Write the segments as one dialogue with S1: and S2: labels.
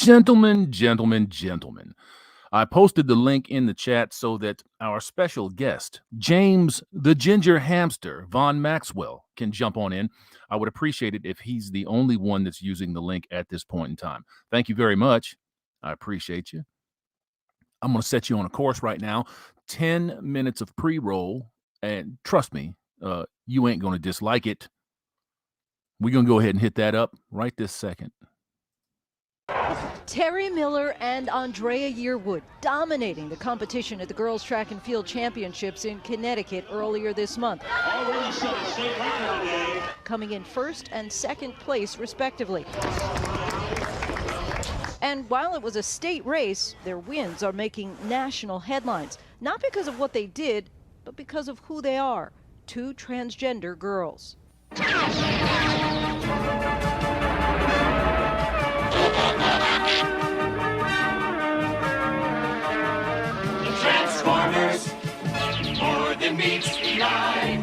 S1: Gentlemen. I posted the link in the chat so that our special guest, James the Ginger Hamster Von Maxwell, can jump on in. I would appreciate it if he's the only one that's using the link at this point in time. Thank you very much. I appreciate you. I'm going to set you on a course right now. 10 minutes of pre-roll, and trust me, you ain't going to dislike it. We're going to go ahead and hit that up right this second.
S2: Terry Miller and Andrea Yearwood dominating the competition at the Girls Track and Field Championships in Connecticut earlier this month. Coming in first and second place, respectively. And while it was a state race, their wins are making national headlines, not because of what they did, but because of who they are, two transgender girls.
S3: The Transformers, more than meets the eye.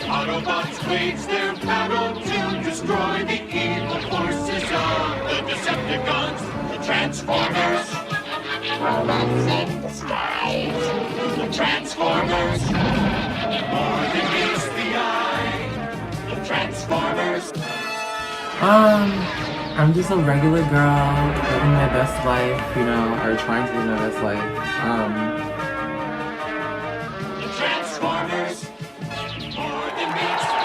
S3: Autobots wage their battle to destroy the evil forces of the Decepticons. The Transformers, robots in disguise. The Transformers, more than meets the eye. The Transformers.
S4: I'm just a regular girl living my best life, you know, or trying to live my best life.
S3: The Transformers, more than meets the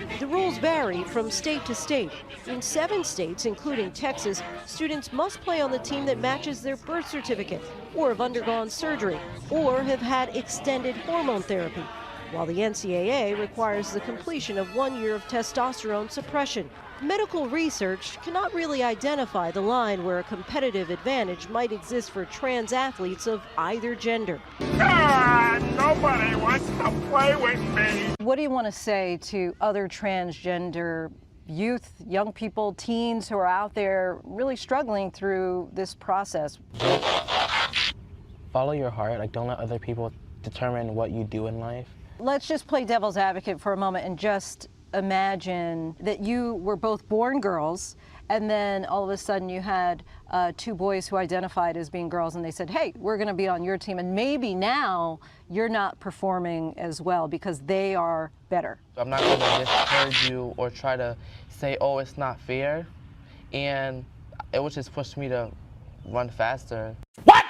S3: eye.
S2: The rules vary from state to state. In 7 states, including Texas, students must play on the team that matches their birth certificate, or have undergone surgery, or have had extended hormone therapy, while the NCAA requires the completion of 1 year of testosterone suppression. Medical research cannot really identify the line where a competitive advantage might exist for trans athletes of either gender.
S5: Nobody wants to play with me.
S2: What do you want to say to other transgender youth, young people, teens who are out there really struggling through this process?
S6: Follow your heart. Like, don't let other people determine what you do in life.
S2: Let's just play devil's advocate for a moment and just imagine that you were both born girls, and then all of a sudden you had 2 boys who identified as being girls, and they said, hey, we're going to be on your team, and maybe now you're not performing as well because they are better.
S6: I'm not going to discourage you or try to say, oh, it's not fair, and it would just push me to run faster.
S7: What?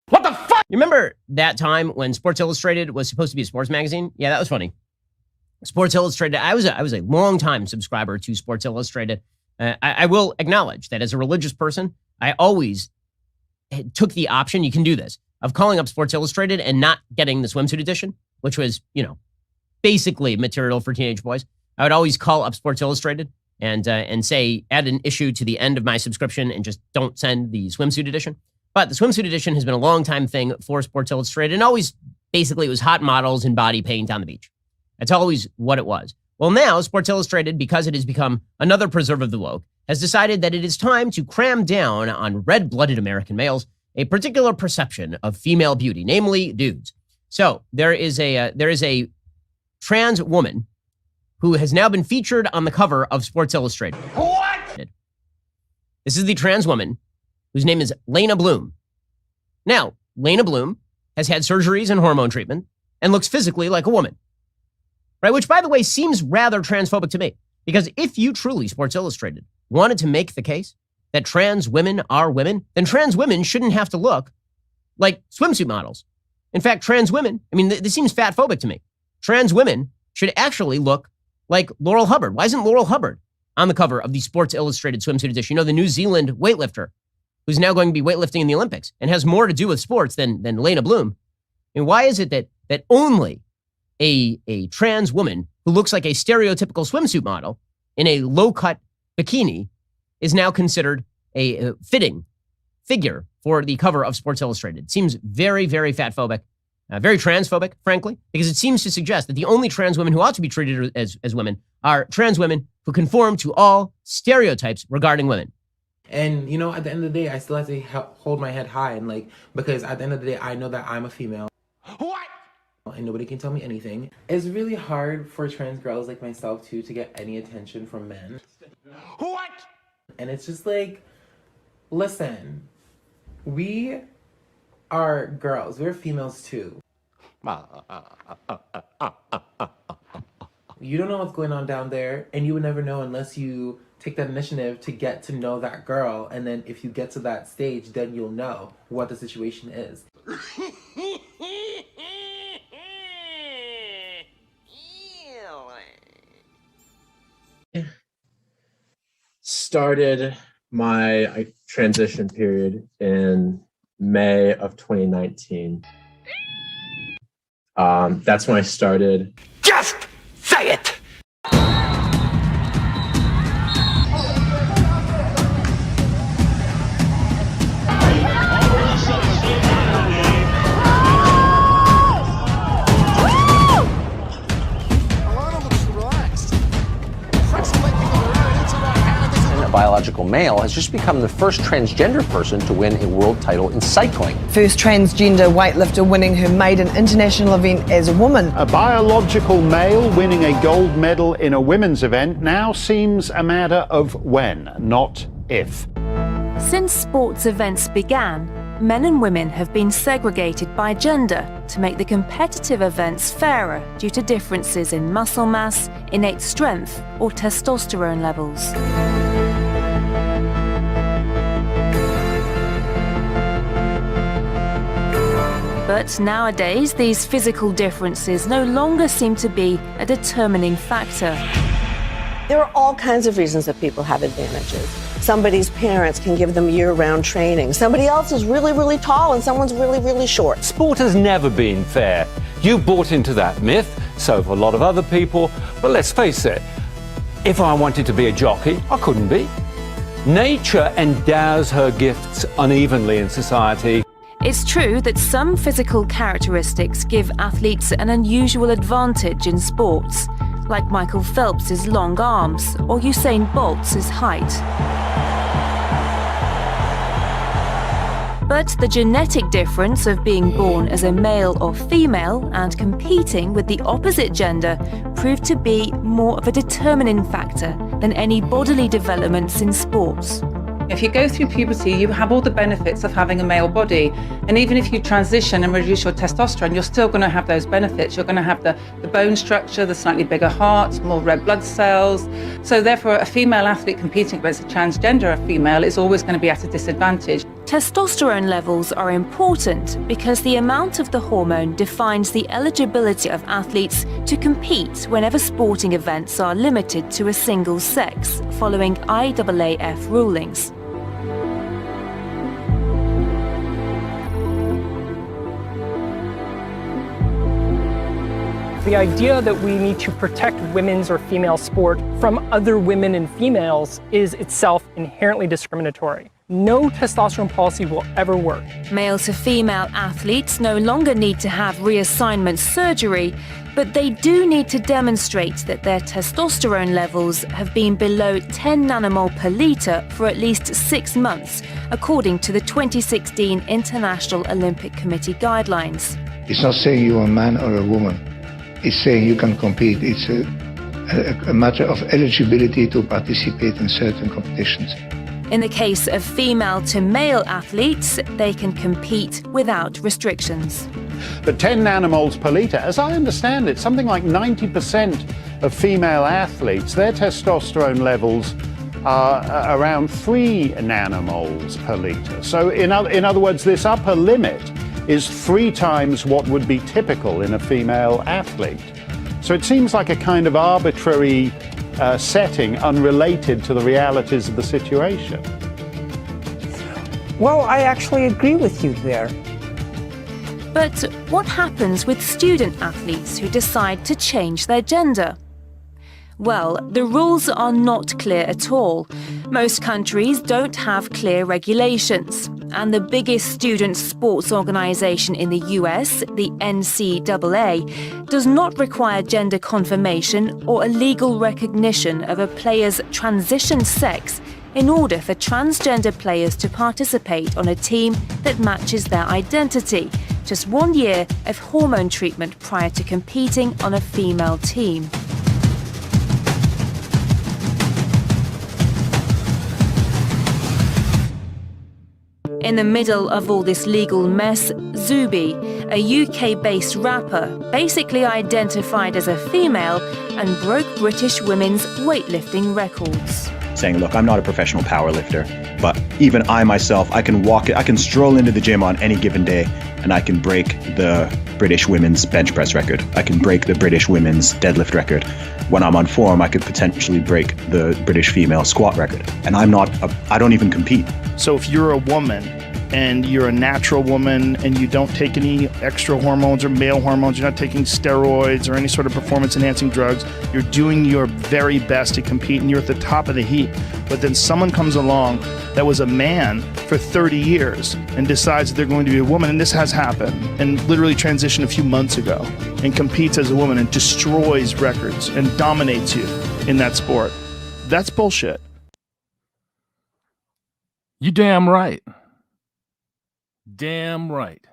S7: What the fuck? You remember that time when Sports Illustrated was supposed to be a sports magazine? Yeah, that was funny. Sports Illustrated, I was a long-time subscriber to Sports Illustrated. I will acknowledge that as a religious person, I always took the option, you can do this, of calling up Sports Illustrated and not getting the swimsuit edition, which was, you know, basically material for teenage boys. I would always call up Sports Illustrated and say, add an issue to the end of my subscription and just don't send the swimsuit edition. But the swimsuit edition has been a long time thing for Sports Illustrated, and always, basically, it was hot models and body paint on the beach. That's always what it was. Well, now, Sports Illustrated, because it has become another preserve of the woke, has decided that it is time to cram down on red-blooded American males a particular perception of female beauty, namely dudes. So there is a trans woman who has now been featured on the cover of Sports Illustrated.
S5: What?
S7: This is the trans woman whose name is Lena Bloom. Now, Lena Bloom has had surgeries and hormone treatment and looks physically like a woman, right? Which, by the way, seems rather transphobic to me, because if you truly, Sports Illustrated, wanted to make the case that trans women are women, then trans women shouldn't have to look like swimsuit models. In fact, trans women, I mean, this seems fatphobic to me. Trans women should actually look like Laurel Hubbard. Why isn't Laurel Hubbard on the cover of the Sports Illustrated swimsuit edition? You know, the New Zealand weightlifter who's now going to be weightlifting in the Olympics and has more to do with sports than Lena Bloom. I mean, why is it that only a trans woman who looks like a stereotypical swimsuit model in a low-cut bikini is now considered a fitting figure for the cover of Sports Illustrated? It seems very, very fatphobic, very transphobic, frankly, because it seems to suggest that the only trans women who ought to be treated as women are trans women who conform to all stereotypes regarding women.
S4: And, you know, at the end of the day, I still have to hold my head high. And, like, because at the end of the day, I know that I'm a female.
S5: What?
S4: and nobody can tell me anything. It's really hard for trans girls like myself too to get any attention from men.
S5: What?
S4: And it's just like, listen, we are girls. We're females too. You don't know what's going on down there, and you would never know unless you take that initiative to get to know that girl. And then if you get to that stage, then you'll know what the situation is.
S8: Started my transition period in May of 2019. That's when I started.
S5: Just say it!
S9: Biological male has just become the first transgender person to win a world title in cycling.
S10: First transgender weightlifter winning her maiden international event as a woman.
S11: A biological male winning a gold medal in a women's event now seems a matter of when, not if.
S12: Since sports events began, men and women have been segregated by gender to make the competitive events fairer due to differences in muscle mass, innate strength, or testosterone levels. But nowadays, these physical differences no longer seem to be a determining factor.
S10: There are all kinds of reasons that people have advantages. Somebody's parents can give them year-round training. Somebody else is really, really tall and someone's really, really short.
S13: Sport has never been fair. You bought into that myth, so have a lot of other people. But let's face it, if I wanted to be a jockey, I couldn't be. Nature endows her gifts unevenly in society.
S12: It's true that some physical characteristics give athletes an unusual advantage in sports, like Michael Phelps's long arms or Usain Bolt's height. But the genetic difference of being born as a male or female and competing with the opposite gender proved to be more of a determining factor than any bodily developments in sports.
S14: If you go through puberty, you have all the benefits of having a male body. And even if you transition and reduce your testosterone, you're still going to have those benefits. You're going to have the bone structure, the slightly bigger heart, more red blood cells. So therefore, a female athlete competing against a transgender female is always going to be at a disadvantage.
S12: Testosterone levels are important because the amount of the hormone defines the eligibility of athletes to compete whenever sporting events are limited to a single sex, following IAAF rulings.
S15: The idea that we need to protect women's or female sport from other women and females is itself inherently discriminatory. No testosterone policy will ever work.
S12: Male to female athletes no longer need to have reassignment surgery, but they do need to demonstrate that their testosterone levels have been below 10 nanomole per litre for at least 6 months, according to the 2016 International Olympic Committee guidelines.
S16: It's not saying you're a man or a woman. It's saying you can compete. It's a matter of eligibility to participate in certain competitions.
S12: In the case of female to male athletes, they can compete without restrictions.
S11: But 10 nanomoles per litre, as I understand it, something like 90% of female athletes, their testosterone levels are around 3 nanomoles per litre. So in other words, this upper limit is 3 times what would be typical in a female athlete. So it seems like a kind of arbitrary setting unrelated to the realities of the situation.
S15: Well, I actually agree with you there.
S12: But what happens with student athletes who decide to change their gender? Well, the rules are not clear at all. Most countries don't have clear regulations. And the biggest student sports organization in the US, the NCAA, does not require gender confirmation or a legal recognition of a player's transition sex in order for transgender players to participate on a team that matches their identity, just 1 year of hormone treatment prior to competing on a female team. In the middle of all this legal mess, Zuby, a UK-based rapper, basically identified as a female and broke British women's weightlifting records.
S17: Saying, look, I'm not a professional powerlifter, but even I myself, I can stroll into the gym on any given day and I can break the British women's bench press record. I can break the British women's deadlift record. When I'm on form, I could potentially break the British female squat record. And I don't even compete.
S18: So if you're a woman and you're a natural woman and you don't take any extra hormones or male hormones, you're not taking steroids or any sort of performance enhancing drugs, you're doing your very best to compete and you're at the top of the heap. But then someone comes along that was a man for 30 years and decides that they're going to be a woman, and this has happened, and literally transitioned a few months ago and competes as a woman and destroys records and dominates you in that sport. That's bullshit.
S1: You damn right. Damn right.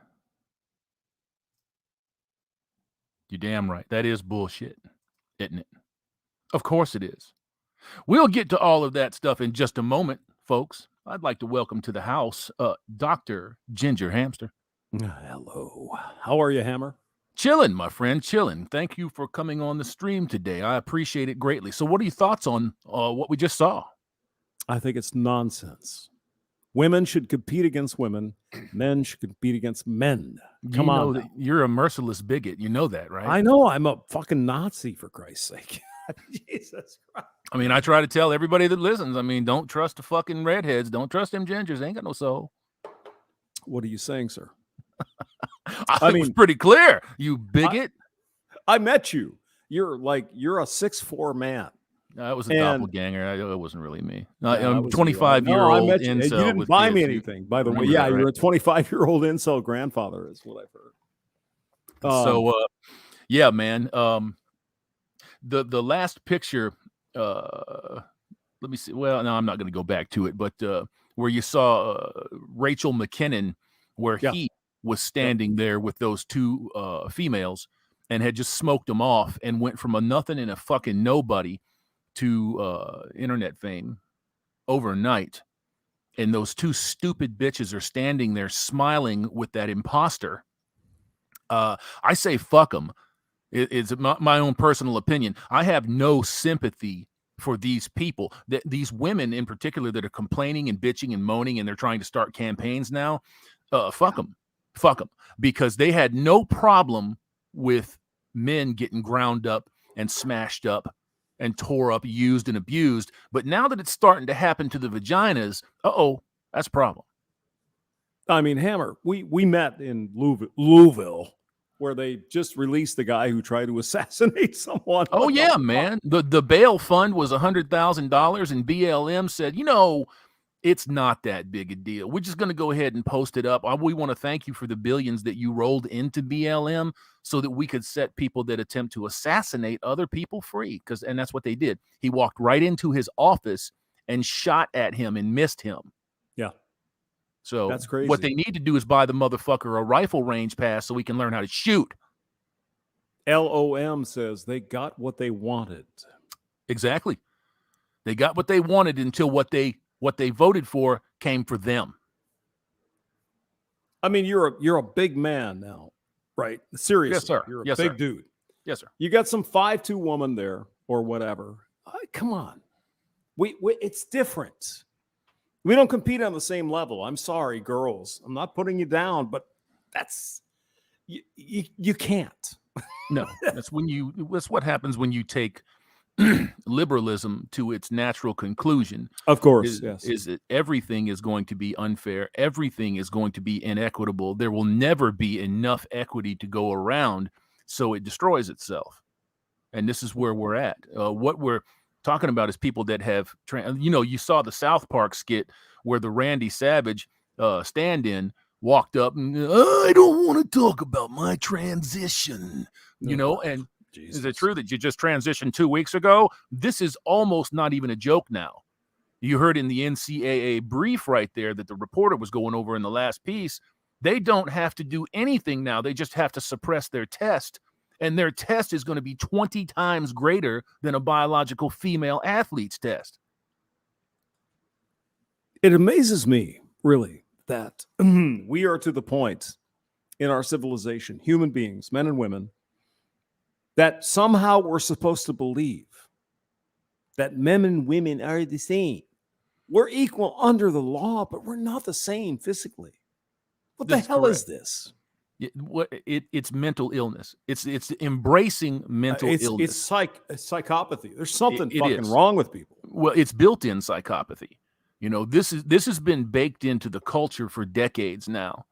S1: You damn right. That is bullshit, isn't it? Of course it is. We'll get to all of that stuff in just a moment, folks. I'd like to welcome to the house Dr. Ginger Hamster.
S19: Hello. How are you, Hammer?
S1: Chilling, my friend, chilling. Thank you for coming on the stream today. I appreciate it greatly. So what are your thoughts on what we just saw?
S19: I think it's nonsense. Women should compete against women. Men should compete against men. Come on.
S1: That you're a merciless bigot. You know that, right?
S19: I know. I'm a fucking Nazi, for Christ's sake. Jesus Christ.
S1: I mean, I try to tell everybody that listens, I mean, don't trust the fucking redheads. Don't trust them gingers. They ain't got no soul.
S19: What are you saying, sir?
S1: I mean, it's pretty clear, you bigot.
S19: I met you. You're a 6'4" man.
S1: That was a doppelganger. It wasn't really me.
S19: Yeah,
S1: I'm 25-year-old
S19: I met you.
S1: incel.
S19: You didn't buy me anything, by the way. Yeah, you're a 25-year-old incel grandfather, is what I've heard.
S1: Yeah, man. The last picture. Let me see. Well, no, I'm not going to go back to it, but where you saw Rachel McKinnon, where he was standing there with those two females and had just smoked them off and went from a nothing and a fucking nobody to internet fame overnight. And those two stupid bitches are standing there smiling with that imposter. I say fuck them. It's my own personal opinion. I have no sympathy for these people, these women in particular that are complaining and bitching and moaning, and they're trying to start campaigns now. Fuck them, because they had no problem with men getting ground up and smashed up and tore up, used and abused. But now that it's starting to happen to the vaginas, that's a problem.
S19: I mean, Hammer, we met in Louisville, where they just released the guy who tried to assassinate someone.
S1: Oh, yeah, man. The bail fund was $100,000, and BLM said, it's not that big a deal. We're just going to go ahead and post it up. We want to thank you for the billions that you rolled into BLM so that we could set people that attempt to assassinate other people free. And that's what they did. He walked right into his office and shot at him and missed him.
S19: Yeah.
S1: So
S19: that's crazy.
S1: What they need to do is buy the motherfucker a rifle range pass so he can learn how to shoot.
S19: LOM says they got what they wanted.
S1: Exactly. They got what they wanted until what they voted for came for them.
S19: I mean, you're a big man now, right? Seriously.
S1: Yes, sir.
S19: You're a
S1: Yes,
S19: big
S1: sir.
S19: dude.
S1: Yes, sir.
S19: You got some 5'2" woman there or whatever. Come on. It's different. We don't compete on the same level. I'm sorry, girls. I'm not putting you down, but that's you can't.
S1: No, that's what happens when you take liberalism to its natural conclusion.
S19: Of course, yes.
S1: Is that everything is going to be unfair. Everything is going to be inequitable. There will never be enough equity to go around, so it destroys itself. And this is where we're at. What we're talking about is people that have, you saw the South Park skit where the Randy Savage stand-in walked up and, I don't want to talk about my transition, and Jesus. Is it true that you just transitioned 2 weeks ago? This is almost not even a joke now. You heard in the NCAA brief right there that the reporter was going over in the last piece They don't have to do anything now. They just have to suppress their test. And their test is going to be 20 times greater than a biological female athlete's test.
S19: It amazes me, really, that we are to the point in our civilization, human beings, men and women, that somehow we're supposed to believe that men and women are the same. We're equal under the law, but we're not the same physically. What the hell is this?
S1: It's mental illness. It's embracing mental illness.
S19: It's psychopathy. There's something
S1: It
S19: fucking
S1: is.
S19: wrong with people.
S1: Well, it's built-in psychopathy. You know, this has been baked into the culture for decades now,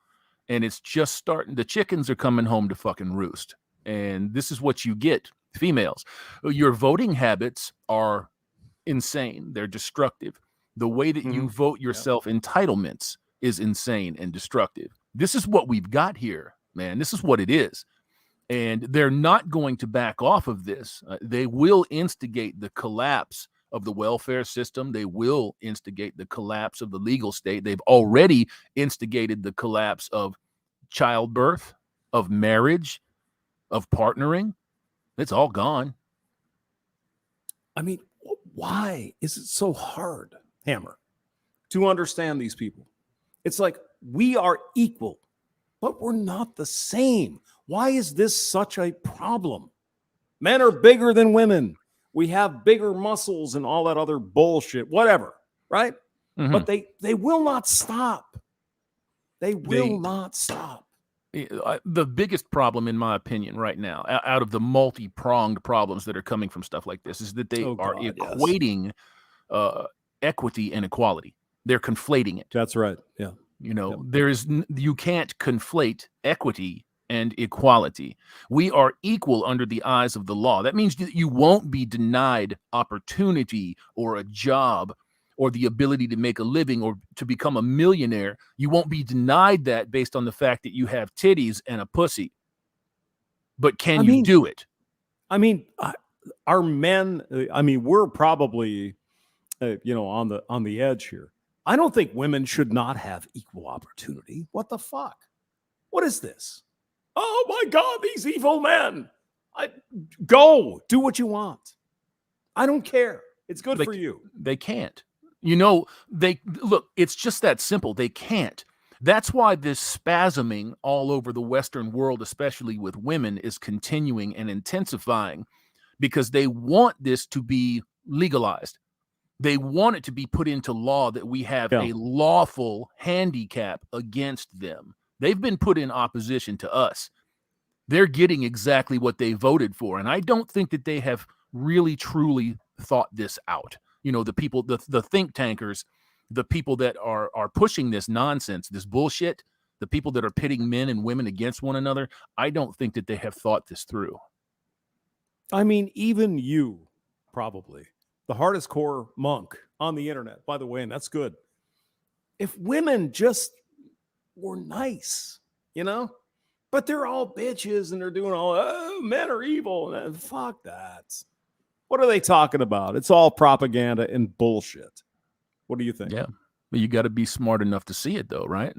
S1: and it's just starting. The chickens are coming home to fucking roost, and this is what you get, females. Your voting habits are insane. They're destructive. The way that you vote yourself entitlements is insane and destructive. This is what we've got here, man. This is what it is. And they're not going to back off of this. They will instigate the collapse of the welfare system. They will instigate the collapse of the legal state. They've already instigated the collapse of childbirth, of marriage, of partnering. It's all gone.
S19: I mean, why is it so hard, Hammer, to understand these people? It's like we are equal, but we're not the same. Why is this such a problem? Men are bigger than women. We have bigger muscles and all that other bullshit, whatever, right? But they will not stop. They will not stop.
S1: The biggest problem, in my opinion, right now, out of the multi-pronged problems that are coming from stuff like this, is that they are equating equity and equality. They're conflating it.
S19: That's right. Yeah.
S1: You know, you can't conflate equity and equality. We are equal under the eyes of the law. That means that you won't be denied opportunity or a job or the ability to make a living or to become a millionaire. You won't be denied that based on the fact that you have titties and a pussy. But can you do it?
S19: I mean, our men, I mean, we're probably, on the edge here. I don't think women should not have equal opportunity. What the fuck? What is this? Oh my God, these evil men. Go do what you want. I don't care. It's good for you.
S1: They can't. You know, it's just that simple. They can't. That's why this spasming all over the Western world, especially with women, is continuing and intensifying because they want this to be legalized. They want it to be put into law that we have a lawful handicap against them. They've been put in opposition to us. They're getting exactly what they voted for. And I don't think that they have really, truly thought this out. You know, the people, the think tankers, the people that are pushing this nonsense, this bullshit, the people that are pitting men and women against one another, I don't think that they have thought this through.
S19: I mean, even you, probably, the hardest core monk on the internet, by the way, and that's good. If women just were nice, but they're all bitches and they're doing all, men are evil. And fuck that. What are they talking about? It's all propaganda and bullshit. What do you think?
S1: Yeah. But you got to be smart enough to see it, though, right?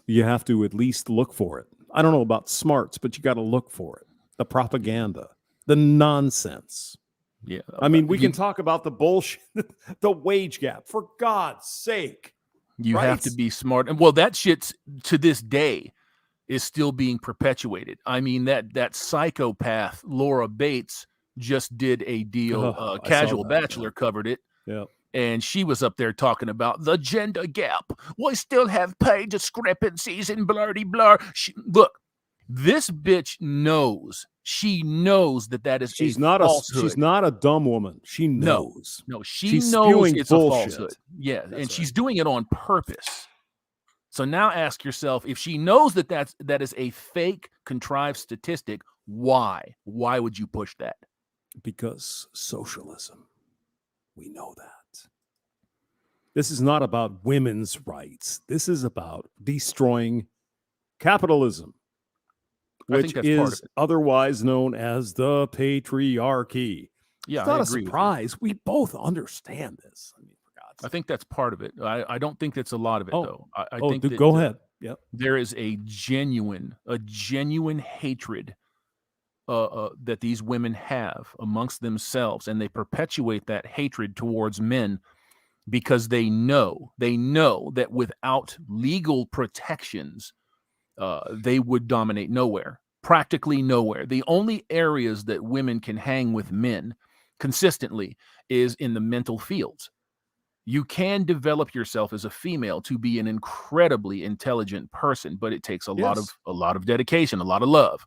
S19: You have to at least look for it. I don't know about smarts, but you got to look for it. The propaganda, the nonsense.
S1: Yeah.
S19: I mean, we can talk about the bullshit, the wage gap, for God's sake.
S1: You have to be smart. And well, that shit to this day is still being perpetuated. I mean, that psychopath Laura Bates just did a deal. Casual Bachelor covered it.
S19: Yeah.
S1: And she was up there talking about the gender gap. We still have pay discrepancies and blurdy blur. Look, this bitch knows. She knows that is
S19: she's
S1: a
S19: not
S1: falsehood.
S19: She's not a dumb woman. She knows.
S1: No, she
S19: she's
S1: knows it's
S19: bullshit.
S1: a falsehood. Yeah, and she's doing it on purpose. So now ask yourself, if she knows that is a fake, contrived statistic, why? Why would you push that?
S19: Because socialism. We know that. This is not about women's rights. This is about destroying capitalism, which is otherwise known as the patriarchy.
S1: Yeah,
S19: it's not a surprise. We both understand this. I mean, for God's sake.
S1: I think that's part of it. I don't think that's a lot of it, though. I think
S19: go ahead. Yep.
S1: There is a genuine hatred that these women have amongst themselves, and they perpetuate that hatred towards men because they know that without legal protections, they would dominate nowhere, practically nowhere. The only areas that women can hang with men consistently is in the mental fields. You can develop yourself as a female to be an incredibly intelligent person, but it takes a lot of dedication, a lot of love.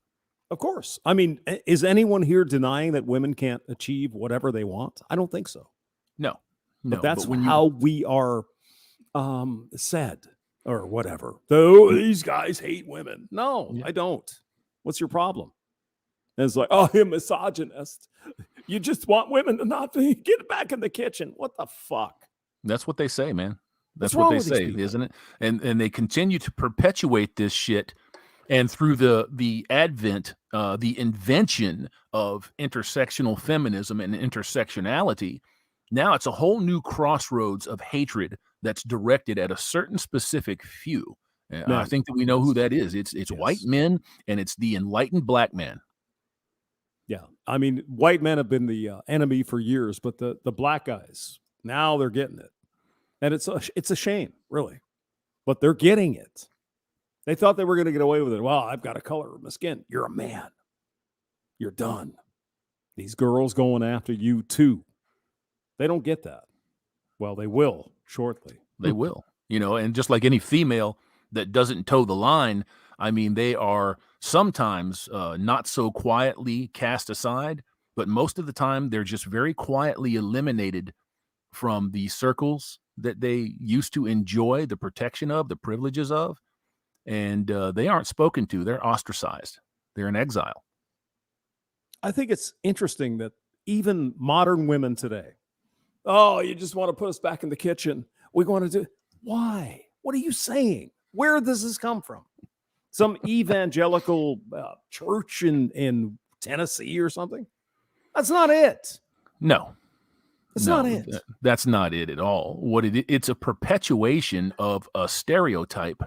S19: Of course. I mean, is anyone here denying that women can't achieve whatever they want? I don't think so.
S1: No.
S19: But that's
S1: when
S19: how we are said or whatever. Though these guys hate women. No, I don't. What's your problem? And it's like, oh, you're a misogynist. You just want women to not get back in the kitchen. What the fuck?
S1: That's what they say, man. That's
S19: What's
S1: what
S19: wrong
S1: they
S19: with these
S1: say,
S19: people?
S1: isn't it? And they continue to perpetuate this shit. And through the advent, the invention of intersectional feminism and intersectionality, now it's a whole new crossroads of hatred that's directed at a certain specific few. And I think that we know who that is. It's white men, and it's the enlightened black man.
S19: Yeah. I mean, white men have been the enemy for years, but the black guys, now they're getting it. And it's a shame, really. But they're getting it. They thought they were going to get away with it. Well, I've got a color of my skin. You're a man. You're done. These girls going after you too. They don't get that. Well, they will shortly.
S1: They will. And just like any female that doesn't toe the line, I mean, they are sometimes not so quietly cast aside, but most of the time they're just very quietly eliminated from the circles that they used to enjoy the protection of, the privileges of. And they aren't spoken to. They're ostracized. They're in exile.
S19: I think it's interesting that even modern women today, oh, you just want to put us back in the kitchen. We want to do, why? What are you saying? Where does this come from? Some evangelical church in Tennessee or something? That's not it.
S1: No.
S19: That's not it.
S1: That's not it at all. It's a perpetuation of a stereotype.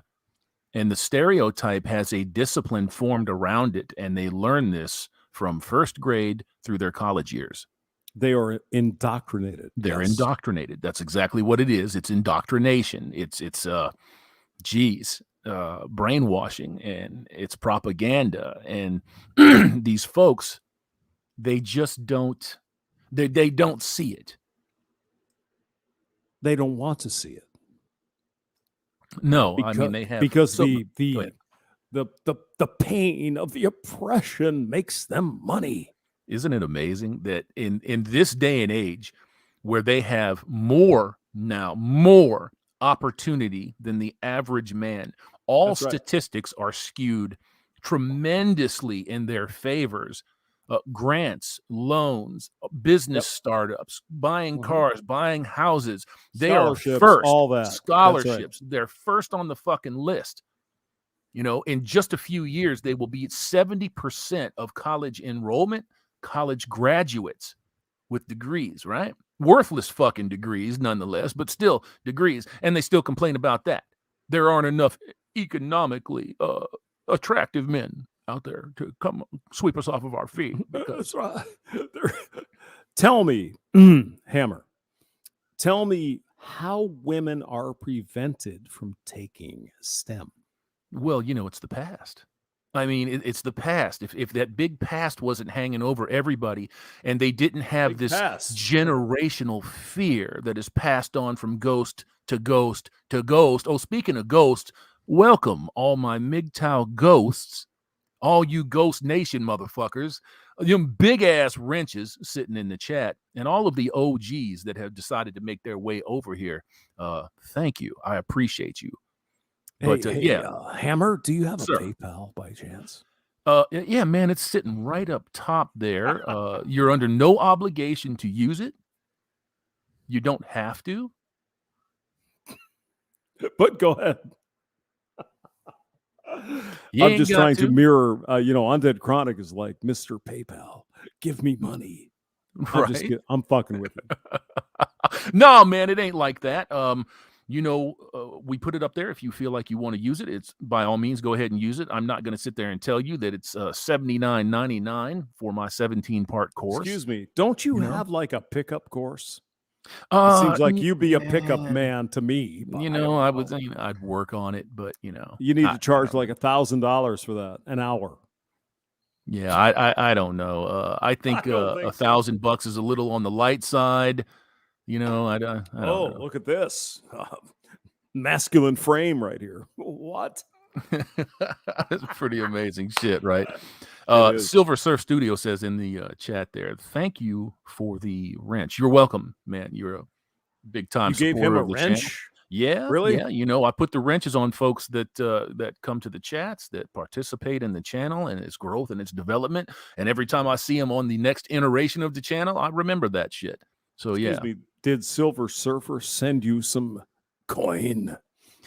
S1: And the stereotype has a discipline formed around it, and they learn this from first grade through their college years.
S19: They are indoctrinated.
S1: They're indoctrinated. That's exactly what it is. It's indoctrination. It's brainwashing, and it's propaganda. And these folks, they just don't. They don't see it.
S19: They don't want to see it.
S1: No, I mean they have
S19: because the pain of the oppression makes them money.
S1: Isn't it amazing that in this day and age, where they have more opportunity than the average man, all statistics are skewed tremendously in their favors. Grants, loans, business startups, buying cars, buying houses. They are first.
S19: All that.
S1: Scholarships. They're first on the fucking list. In just a few years, they will be 70% of college enrollment, college graduates with degrees, right? Worthless fucking degrees, nonetheless, but still degrees. And they still complain about that. There aren't enough economically attractive men out there to come sweep us off of our feet.
S19: That's right. Tell me, Hammer, tell me how women are prevented from taking STEM.
S1: Well, it's the past. I mean, it's the past. If that big past wasn't hanging over everybody, and they didn't have this generational fear that is passed on from ghost to ghost to ghost. Oh, speaking of ghosts, welcome all my MGTOW ghosts. All you Ghost Nation motherfuckers, them big ass wrenches sitting in the chat, and all of the OGs that have decided to make their way over here. Thank you. I appreciate you. But
S19: Hammer, do you have a PayPal by chance?
S1: Yeah, man, it's sitting right up top there. You're under no obligation to use it. You don't have to.
S19: But go ahead. I'm just trying to mirror, Undead Chronic is like, Mr. PayPal, give me money.
S1: Right?
S19: I'm fucking with it.
S1: No, man, it ain't like that. we put it up there. If you feel like you want to use it, it's by all means, go ahead and use it. I'm not going to sit there and tell you that it's $79.99 for my 17-part course.
S19: Excuse me. Don't you have like a pickup course? It
S1: Uh,
S19: seems like you'd be a
S1: yeah.
S19: pickup man to me. but I don't
S1: I
S19: know.
S1: would, I'd work on it, but
S19: You need to charge like $1,000 for that an hour.
S1: yeah, I don't know. I think
S19: don't think so.
S1: $1,000 is a little on the light side. I don't
S19: Oh,
S1: know.
S19: look at this. Masculine frame right here. What?
S1: That's pretty amazing shit, right?
S19: It is.
S1: Silver Surf Studio says in the chat there, thank you for the wrench. You're welcome, man. You're a big time
S19: You gave
S1: supporter
S19: him a
S1: of the channel.
S19: wrench?
S1: Yeah,
S19: Really?
S1: yeah. I put the wrenches on folks that come to the chats, that participate in the channel and its growth and its development. And every time I see them on the next iteration of the channel, I remember that shit. So
S19: Excuse me. Did Silver Surfer send you some coin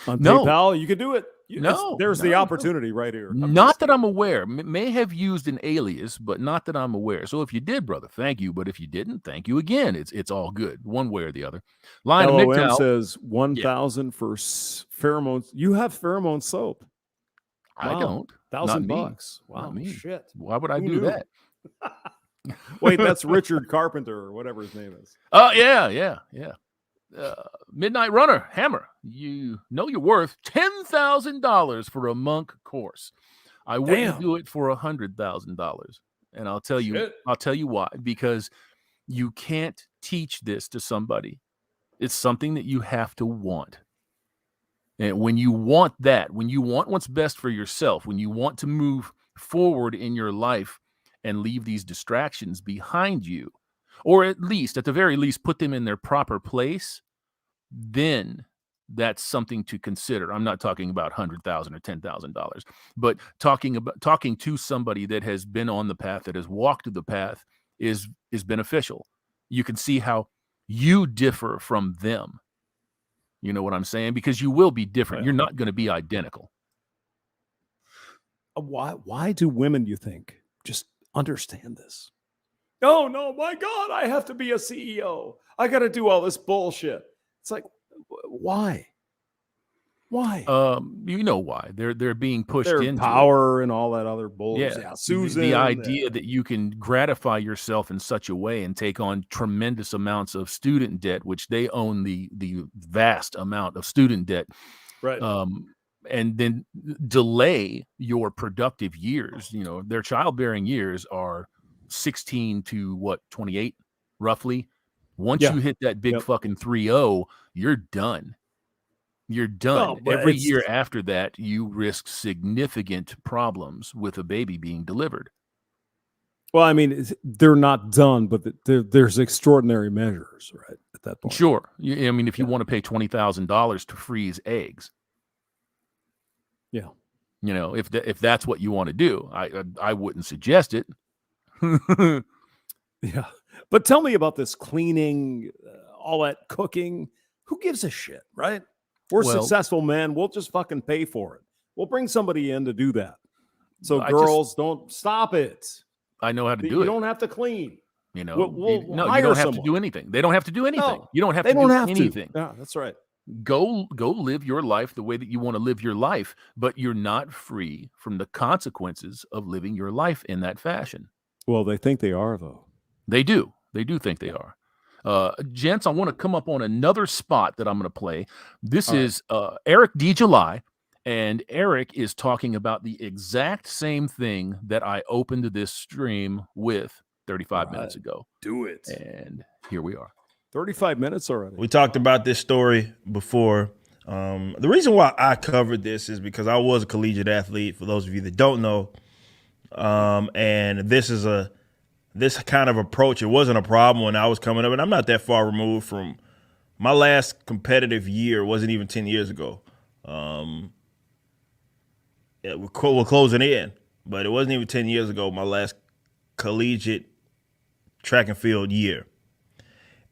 S19: on
S1: No.
S19: PayPal? You could do it. There's the
S1: no.
S19: opportunity right here.
S1: Not that I'm aware. May have used an alias, but not that I'm aware. So if you did, brother, thank you. But if you didn't, thank you again. It's all good, one way or the other. Lion of
S19: LOM
S1: MGTOW
S19: says 1,000 for pheromones. You have pheromone soap.
S1: I don't.
S19: $1,000
S1: me.
S19: bucks. Wow,
S1: Not me.
S19: shit.
S1: Why would I
S19: Who
S1: do
S19: knew?
S1: that?
S19: Wait, that's Richard Carpenter or whatever his name is.
S1: Oh, yeah. Midnight Runner, Hammer, you know you're worth $10,000 for a monk course. I wouldn't
S19: Damn.
S1: do it for $100,000. And I'll tell you why. Because you can't teach this to somebody. It's something that you have to want. And when you want that, when you want what's best for yourself, when you want to move forward in your life and leave these distractions behind you, or at the very least, put them in their proper place, then that's something to consider. I'm not talking about $100,000 or $10,000, but talking to somebody that has been on the path, that has walked the path, is beneficial. You can see how you differ from them. You know what I'm saying? Because you will be different. You're not going to be identical.
S19: Why do women, you think, just understand this? Oh, no, my God, I have to be a CEO. I got to do all this bullshit. It's like, why? Why?
S1: You know why. They're being pushed
S19: Their
S1: into
S19: power and all that other bullshit.
S1: Yeah,
S19: Susan.
S1: the idea that you can gratify yourself in such a way and take on tremendous amounts of student debt, which they own the vast amount of student debt,
S19: right?
S1: And then delay your productive years. Their childbearing years are 16 to 28, roughly. Once you hit that big fucking 3-0, you're done. You're done.
S19: Well,
S1: Every year after that, you risk significant problems with a baby being delivered.
S19: Well, I mean, they're not done, but there's extraordinary measures, right? At that point.
S1: Sure. I mean, if you want to pay $20,000 to freeze eggs.
S19: Yeah.
S1: If that's what you want to do, I wouldn't suggest it.
S19: Yeah. But tell me about this cleaning, all that cooking. Who gives a shit, right? We're successful men. We'll just fucking pay for it. We'll bring somebody in to do that. So girls, don't stop it.
S1: I know how to do it.
S19: You don't have to clean.
S1: We'll
S19: no,
S1: you don't have
S19: someone.
S1: to do anything. They don't have to do anything.
S19: No,
S1: you don't have
S19: they
S1: to
S19: don't
S1: do
S19: have
S1: anything.
S19: To. Yeah, that's right.
S1: Go live your life the way that you want to live your life, but you're not free from the consequences of living your life in that fashion.
S19: Well, they think they are, though.
S1: They do. They do think they are. Gents, I want to come up on another spot that I'm going to play. This is Eric D. July, and Eric is talking about the exact same thing that I opened this stream with 35 minutes ago.
S19: Do it.
S1: And here we are.
S19: 35 minutes already.
S20: We talked about this story before. The reason why I covered this is because I was a collegiate athlete, for those of you that don't know. And this kind of approach, it wasn't a problem when I was coming up, and I'm not that far removed from my last competitive year. Wasn't even 10 years ago. We're closing in, but it wasn't even 10 years ago, my last collegiate track and field year.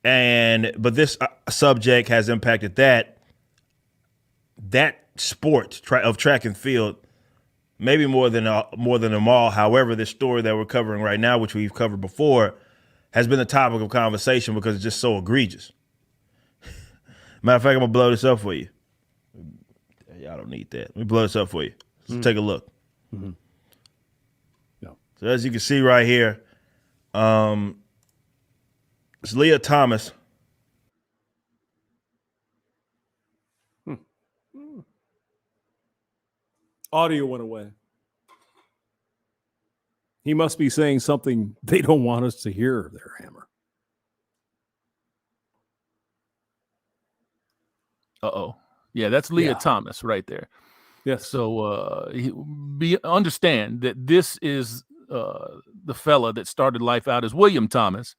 S20: But this subject has impacted that sport of track and field maybe more than them all. However, this story that we're covering right now, which we've covered before, has been the topic of conversation because it's just so egregious. Matter of fact, I'm gonna blow this up for you. Y'all don't need that. Let me blow this up for you. Let's take a look.
S19: Mm-hmm.
S20: So as you can see right here, it's Leah Thomas.
S19: Audio went away. He must be saying something they don't want us to hear there, Hammer.
S1: Uh-oh. Yeah, that's Leah Thomas right there.
S19: Yes.
S1: So understand that this is the fella that started life out as William Thomas,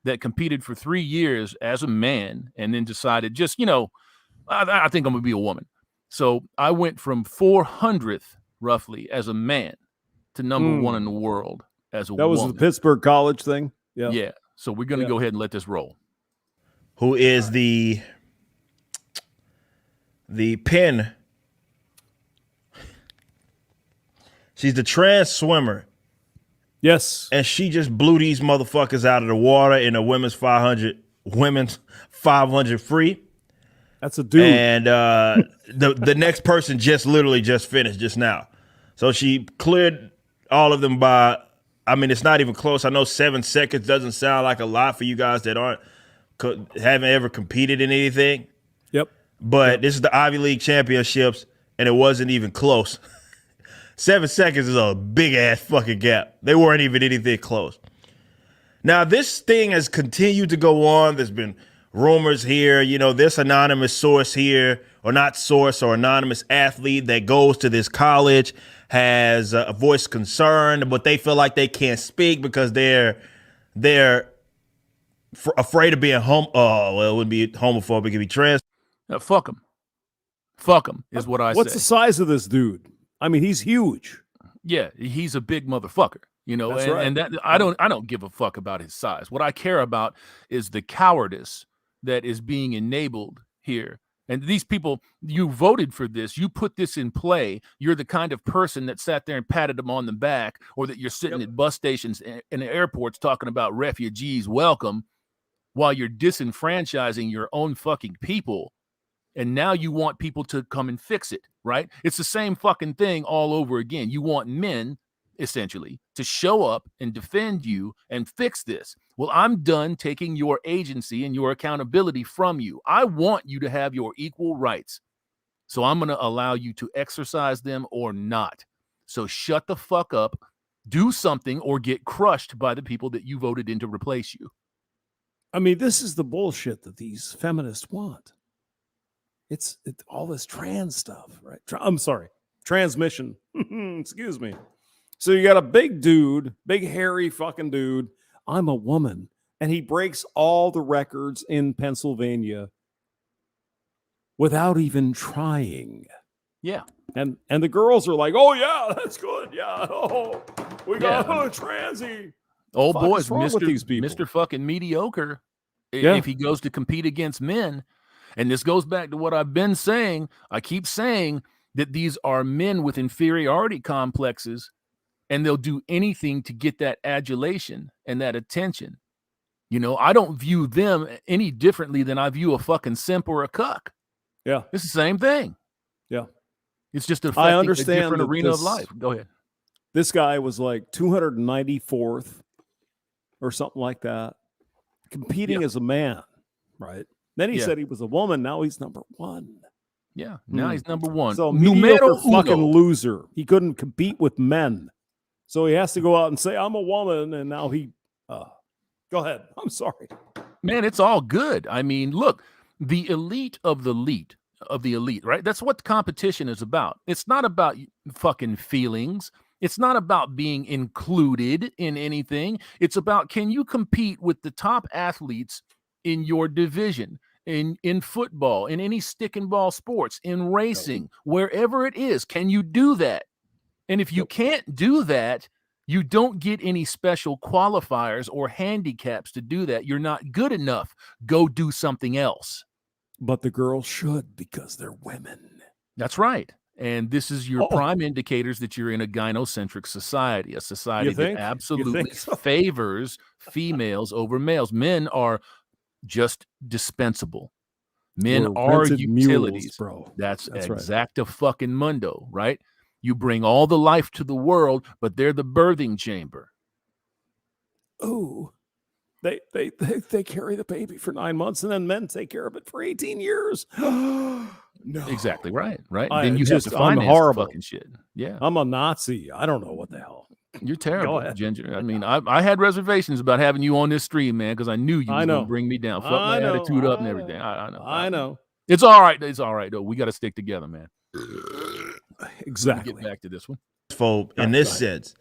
S1: that competed for 3 years as a man and then decided just, I think I'm going to be a woman. So I went from 400th roughly as a man to number one in the world as a woman.
S19: That was the Pittsburgh College thing? Yeah.
S1: Yeah. So we're going to go ahead and let this roll.
S20: Who is the pin? She's the trans swimmer.
S19: Yes.
S20: And she just blew these motherfuckers out of the water in a women's 500 free.
S19: That's a dude.
S20: And the next person literally just finished just now. So she cleared all of them by, it's not even close. I know 7 seconds doesn't sound like a lot for you guys that haven't ever competed in anything.
S19: Yep.
S20: But this is the Ivy League Championships, and it wasn't even close. 7 seconds is a big ass fucking gap. They weren't even anything close. Now, this thing has continued to go on. There's been rumors here, this anonymous source here, or not source, or anonymous athlete that goes to this college has voiced concern, but they feel like they can't speak because they're afraid of being it wouldn't be homophobic, it'd be trans.
S1: Fuck them. Fuck them is what I say.
S19: What's the size of this dude? He's huge.
S1: Yeah, he's a big motherfucker,
S19: That's right.
S1: and that I don't give a fuck about his size. What I care about is the cowardice that is being enabled here. And these people, you voted for this, you put this in play. You're the kind of person that sat there and patted them on the back, or that you're sitting at bus stations and airports talking about refugees welcome while you're disenfranchising your own fucking people. And now you want people to come and fix it, right? It's the same fucking thing all over again. You want men, essentially, to show up and defend you and fix this. Well, I'm done taking your agency and your accountability from you. I want you to have your equal rights. So I'm going to allow you to exercise them or not. So shut the fuck up, do something, or get crushed by the people that you voted in to replace you.
S19: This is the bullshit that these feminists want. It's all this trans stuff, right? I'm sorry, transmission. Excuse me. So you got a big dude, big hairy fucking dude. I'm a woman. And he breaks all the records in Pennsylvania without even trying.
S1: Yeah.
S19: And the girls are like, oh, yeah, that's good. Yeah. Oh, we got a transy.
S1: Oh, boys,
S19: Mr.
S1: fucking mediocre. If he goes to compete against men. And this goes back to what I've been saying. I keep saying that these are men with inferiority complexes, and they'll do anything to get that adulation and that attention. I don't view them any differently than I view a fucking simp or a cuck.
S19: Yeah.
S1: It's the same thing.
S19: Yeah.
S1: It's just a
S19: different
S1: arena of life. Go ahead.
S19: This guy was like 294th or something like that, competing as a man, right? Then he said he was a woman. Now he's number one.
S1: Yeah, now he's number one.
S19: So mediocre fucking loser. He couldn't compete with men. So he has to go out and say, I'm a woman. And now he, go ahead. I'm sorry.
S1: Man, it's all good. Look, the elite of the elite, right? That's what the competition is about. It's not about fucking feelings. It's not about being included in anything. It's about, can you compete with the top athletes in your division, in football, in any stick and ball sports, in racing, wherever it is? Can you do that? And if you can't do that, you don't get any special qualifiers or handicaps to do that. You're not good enough. Go do something else.
S19: But the girls should, because they're women.
S1: That's right. And this is your prime indicators that you're in a gynocentric society, a society that absolutely favors females over males. Men are just dispensable. Men
S19: We're
S1: are
S19: rented mules,
S1: utilities,
S19: bro.
S1: That's
S19: That's right.
S1: exacta fucking mundo, right? You bring all the life to the world, but they're the birthing chamber.
S19: Ooh. They carry the baby for 9 months, and then men take care of it for 18 years. No.
S1: Exactly right. Right.
S19: I
S1: Then you
S19: just,
S1: have to
S19: I'm
S1: finance
S19: horrible.
S1: the fucking shit. Yeah.
S19: I'm a Nazi. I don't know what the hell.
S1: You're
S19: Go
S1: terrible,
S19: ahead.
S1: Ginger. I mean, I had reservations about having you on this stream, man, because I knew you
S19: I
S1: was gonna
S19: know.
S1: bring me down, fuck
S19: I
S1: my
S19: know.
S1: attitude up and
S19: I
S1: everything.
S19: know.
S1: I know.
S19: I know.
S1: It's all right. It's all right, though. We got to stick together, man.
S19: Exactly.
S1: Get back to this one.
S20: In this sense.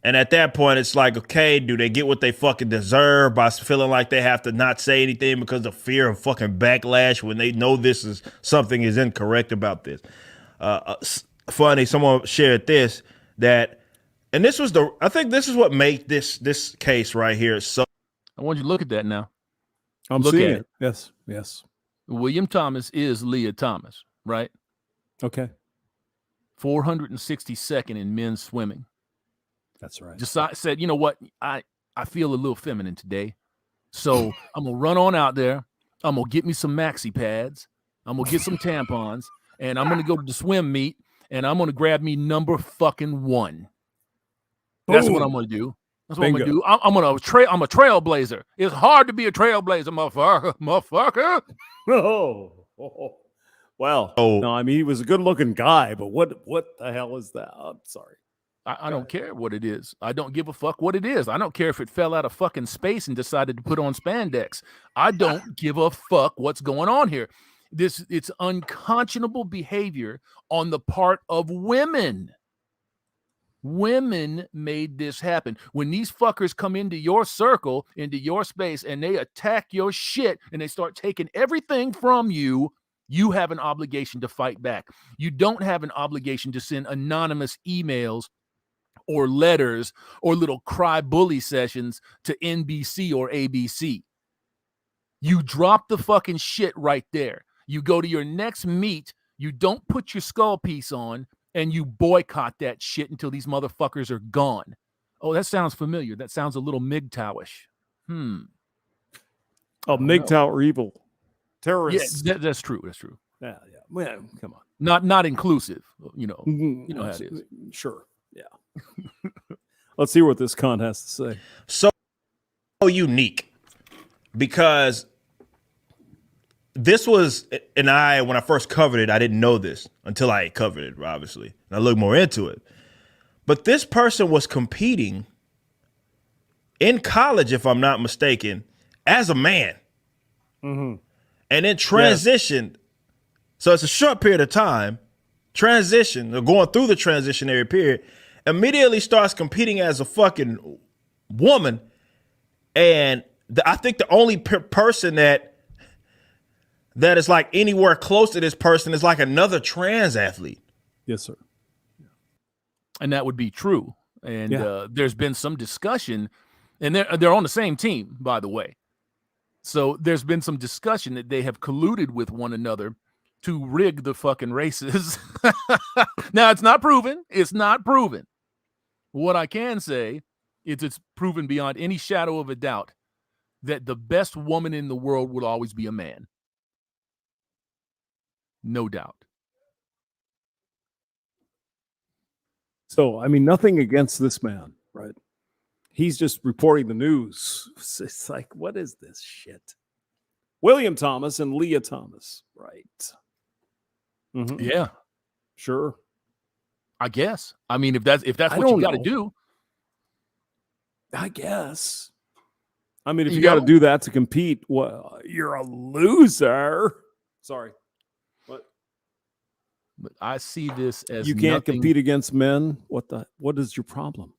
S20: And at that point, it's like, okay, do they get what they fucking deserve by feeling like they have to not say anything because of fear of fucking backlash when they know this is something is incorrect about this? Funny, someone shared this, that, and this was I think this is what made this case right here so.
S1: I want you to look at that now.
S19: I'm
S1: Look
S19: seeing
S1: at
S19: it. Yes. Yes.
S1: William Thomas is Leah Thomas, right?
S19: Okay.
S1: 462nd in men's swimming.
S19: That's right.
S1: Said, you know what? I feel a little feminine today. So I'm going to run on out there. I'm going to get me some maxi pads. I'm going to get some tampons. And I'm going to go to the swim meet. And I'm going to grab me number fucking 1. That's what I'm going to do. That's what I'm going to do. I'm a trailblazer. It's hard to be a trailblazer, motherfucker.
S19: Oh. Well, no, I mean, he was a good-looking guy, but what the hell is that? I'm sorry.
S1: I don't care what it is. I don't give a fuck what it is. I don't care if it fell out of fucking space and decided to put on spandex. I don't give a fuck what's going on here. It's unconscionable behavior on the part of women. Women made this happen. When these fuckers come into your circle, into your space, and they attack your shit and they start taking everything from you, you have an obligation to fight back. You don't have an obligation to send anonymous emails or letters or little cry bully sessions to NBC or ABC. You drop the fucking shit right there. You go to your next meet, you don't put your skull piece on, and you boycott that shit until these motherfuckers are gone. Oh, that sounds familiar. That sounds a little MGTOW-ish.
S19: Oh, MGTOW are evil. Terrorists.
S1: Yeah, that's true. That's true.
S19: Yeah. Well, come on.
S1: Not inclusive. You know how it is.
S19: Sure. Yeah. Let's see what this con has to say.
S20: So unique because this was, and when I first covered it, I didn't know this until I covered it, obviously. And I looked more into it. But this person was competing in college, if I'm not mistaken, as a man.
S19: Mm-hmm.
S20: And then transitioned. So it's a short period of time, transition, or going through the transitionary period, immediately starts competing as a fucking woman. And I think the only person that is like anywhere close to this person is like another trans athlete.
S19: Yes, sir.
S1: And that would be true. And there's been some discussion, and they're on the same team, by the way. So there's been some discussion that they have colluded with one another to rig the fucking races. Now, it's not proven. It's not proven. What I can say is it's proven beyond any shadow of a doubt that the best woman in the world will always be a man. No doubt.
S19: So, I mean, nothing against this man, right? He's just reporting the news. It's like, what is this shit? William Thomas and Leah Thomas, right? Mm-hmm.
S1: Yeah.
S19: Sure.
S1: I guess. I mean, if that's what you got to do.
S19: I guess. I mean, if you got to do that to compete, well, you're a loser. Sorry.
S1: But I see this as
S19: you can't compete against men. What is your problem?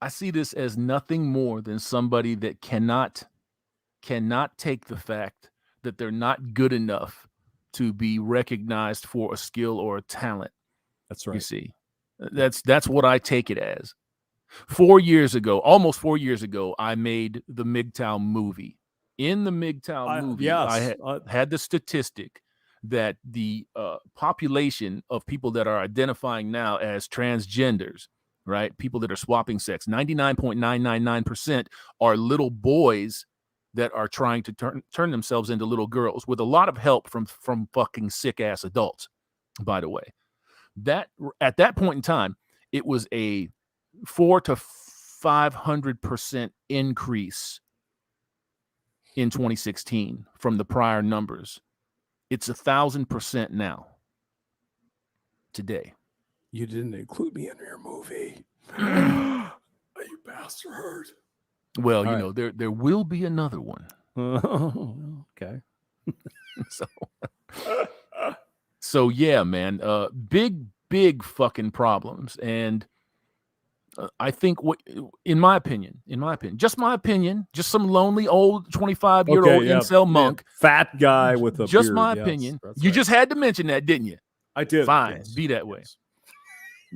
S1: I see this as nothing more than somebody that cannot take the fact that they're not good enough to be recognized for a skill or a talent.
S19: That's right.
S1: You see, that's what I take it as. 4 years ago, almost 4 years ago, I made the MGTOW movie. In the MGTOW movie, I had the statistic that the population of people that are identifying now as transgenders, right? People that are swapping sex, 99.999% are little boys that are trying to turn themselves into little girls with a lot of help from fucking sick ass adults, by the way. That at that point in time, it was a 400 to 500% increase in 2016 from the prior numbers. It's 1,000% now. Today.
S19: You didn't include me in your movie. You bastard.
S1: Well, you know, there will be another one.
S19: Okay.
S1: So yeah, man, big fucking problems. And I think in my opinion, just my opinion, just some lonely old 25-year-old incel monk,
S19: fat guy with a
S1: just
S19: beard.
S1: my
S19: Yes,
S1: opinion.
S19: that's
S1: You
S19: right.
S1: just had to mention that, didn't you?
S19: I did.
S1: Fine,
S19: yes,
S1: be that way.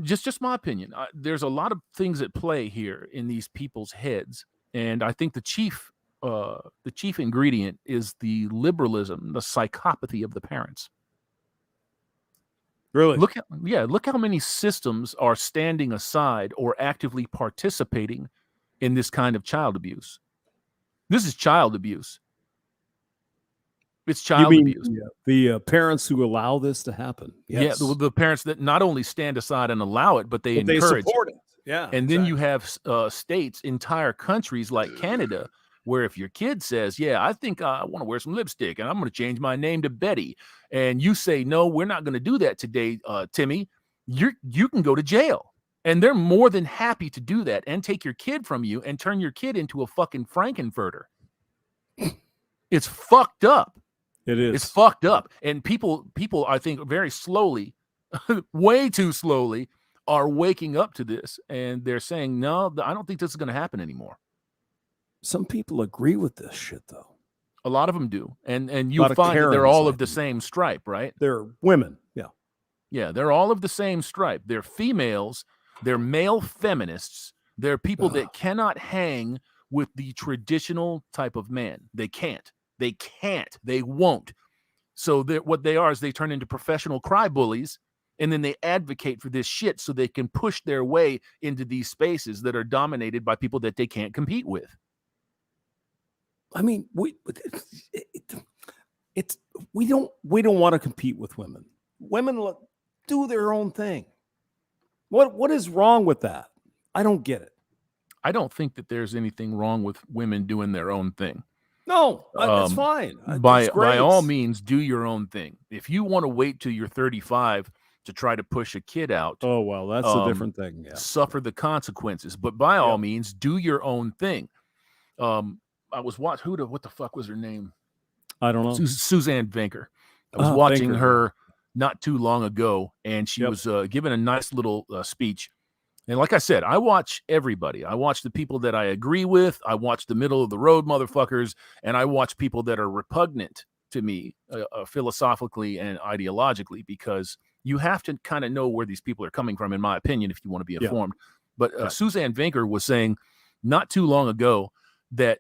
S19: yes.
S1: Just my opinion. There's a lot of things at play here in these people's heads, and I think the chief ingredient is the liberalism, the psychopathy of the parents.
S19: Really?
S1: Look how many systems are standing aside or actively participating in this kind of child abuse. This is child abuse. It's child abuse.
S19: The parents who allow this to happen. Yes.
S1: Yeah, the parents that not only stand aside and allow it, but they
S19: But they
S1: encourage
S19: support it. Yeah.
S1: And then you have states, entire countries like Canada, where if your kid says, yeah, I think I want to wear some lipstick and I'm going to change my name to Betty, and you say, no, we're not going to do that today, Timmy, you can go to jail. And they're more than happy to do that and take your kid from you and turn your kid into a fucking Frankenfurter. It's fucked up.
S19: It is.
S1: It's fucked up. And people, I think, very slowly, way too slowly, are waking up to this. And they're saying, no, I don't think this is going to happen anymore.
S19: Some people agree with this shit, though.
S1: A lot of them do. And you'll find that they're all of the same stripe, right?
S19: They're women. Yeah.
S1: Yeah, they're all of the same stripe. They're females. They're male feminists. They're people that cannot hang with the traditional type of man. They can't. They can't. They won't. So what they are is they turn into professional cry bullies, and then they advocate for this shit so they can push their way into these spaces that are dominated by people that they can't compete with.
S19: I mean, we don't want to compete with women. Women do their own thing. What is wrong with that? I don't get it.
S1: I don't think that there's anything wrong with women doing their own thing.
S19: No, that's fine.
S1: By all means, do your own thing. If you want to wait till you're 35 to try to push a kid out,
S19: oh well, that's a different thing. Yeah.
S1: Suffer the consequences. But by all means, do your own thing. I was watching what the fuck was her name?
S19: I don't know.
S1: Suzanne Venker. I was watching
S19: Venker.
S1: her not too long ago, and she was giving a nice little speech. And like I said, I watch everybody. I watch the people that I agree with. I watch the middle of the road motherfuckers, and I watch people that are repugnant to me philosophically and ideologically, because you have to kind of know where these people are coming from, in my opinion, if you want to be informed. But Suzanne Venker was saying not too long ago that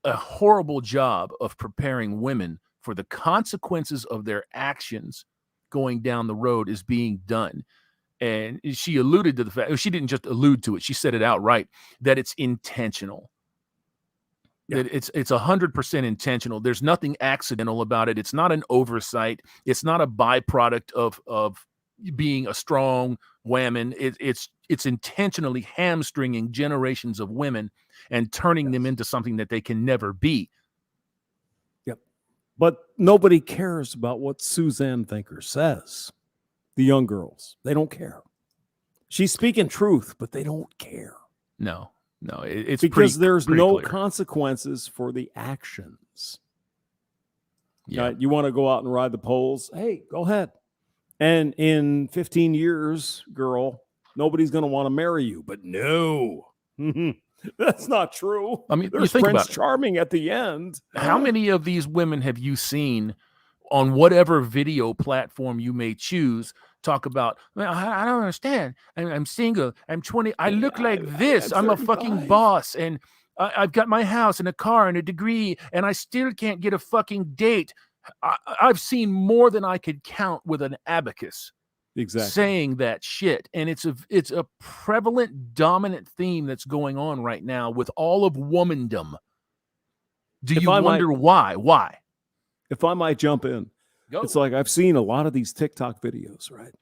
S1: a horrible job of preparing women for the consequences of their actions going down the road is being done. And she alluded to the fact, she didn't just allude to it, she said it outright, that it's intentional. That it's 100% intentional. There's nothing accidental about it. It's not an oversight. It's not a byproduct of being a strong woman. It's intentionally hamstringing generations of women and turning them into something that they can never be.
S19: Yep. But nobody cares about what Suzanne Venker says. The young girls, they don't care. She's speaking truth, but they don't care.
S1: No, it's
S19: because there's
S1: pretty
S19: no
S1: clear.
S19: Consequences for the actions.
S1: Yeah.
S19: You want to go out and ride the poles? Hey, go ahead. And in 15 years, girl, nobody's going to want to marry you. But no, that's not true.
S1: I mean,
S19: there's
S1: you think
S19: Prince
S1: about it.
S19: Charming at the end.
S1: How many of these women have you seen on whatever video platform you may choose talk about, well, I don't understand. I'm single. I'm 20. I look like this. I'm a fucking boss. And I've got my house and a car and a degree, and I still can't get a fucking date. I've seen more than I could count with an abacus.
S19: Exactly.
S1: Saying that shit. And it's a prevalent, dominant theme that's going on right now with all of womandom. Do you wonder why? Why?
S19: If I might jump in,
S1: Go.
S19: it's like I've seen a lot of these TikTok videos, right?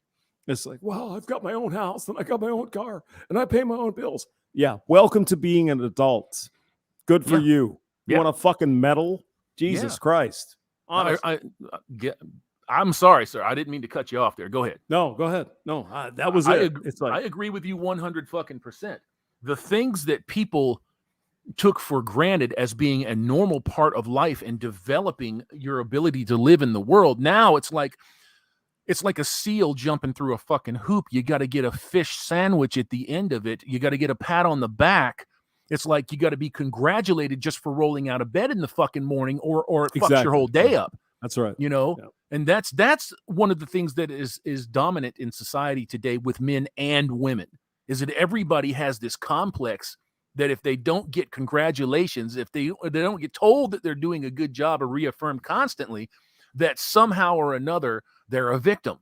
S19: It's like, well, I've got my own house and I got my own car and I pay my own bills. Yeah, welcome to being an adult. Good for you. You want a fucking medal? Jesus Christ. Honestly.
S1: I'm sorry, sir. I didn't mean to cut you off there. Go ahead.
S19: No, go ahead. No, that was it. It's like
S1: I agree with you 100%. The things that people took for granted as being a normal part of life and developing your ability to live in the world, now it's like a seal jumping through a fucking hoop. You got to get a fish sandwich at the end of it. You got to get a pat on the back. It's like you got to be congratulated just for rolling out of bed in the fucking morning, or it fucks your whole day up.
S19: That's right.
S1: You know, and that's one of the things that is dominant in society today with men and women, is that everybody has this complex that if they don't get congratulations, if they don't get told that they're doing a good job or reaffirmed constantly, that somehow or another they're a victim.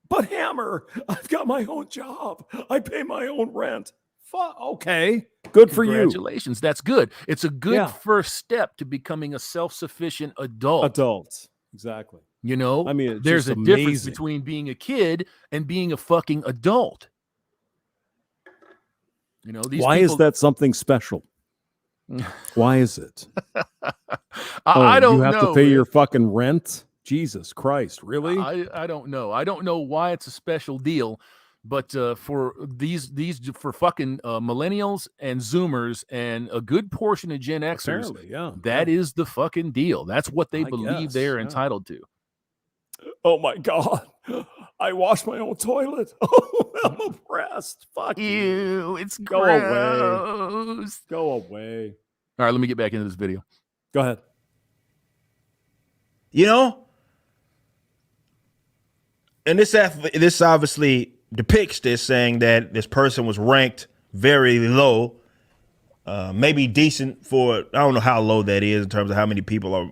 S19: But Hammer, I've got my own job. I pay my own rent. Okay, good for you.
S1: Congratulations. That's good. It's a good first step to becoming a self-sufficient adult.
S19: Exactly.
S1: You know,
S19: I mean,
S1: there's a difference between being a kid and being a fucking adult. You know,
S19: why is that something special? Why is it?
S1: I don't know.
S19: You have to pay your fucking rent? Jesus Christ, really?
S1: I don't know. I don't know why it's a special deal, but for these for fucking millennials and Zoomers and a good portion of Gen Xers, that is the fucking deal. That's what they believe they're entitled to.
S19: Oh my God. I wash my own toilet. Oh, I'm oppressed. Fuck
S1: you. It's
S19: Go
S1: gross.
S19: away. Go away.
S1: All right, let me get back into this video.
S19: Go ahead.
S20: You know, and this obviously depicts this, saying that this person was ranked very low, maybe decent for, I don't know how low that is in terms of how many people are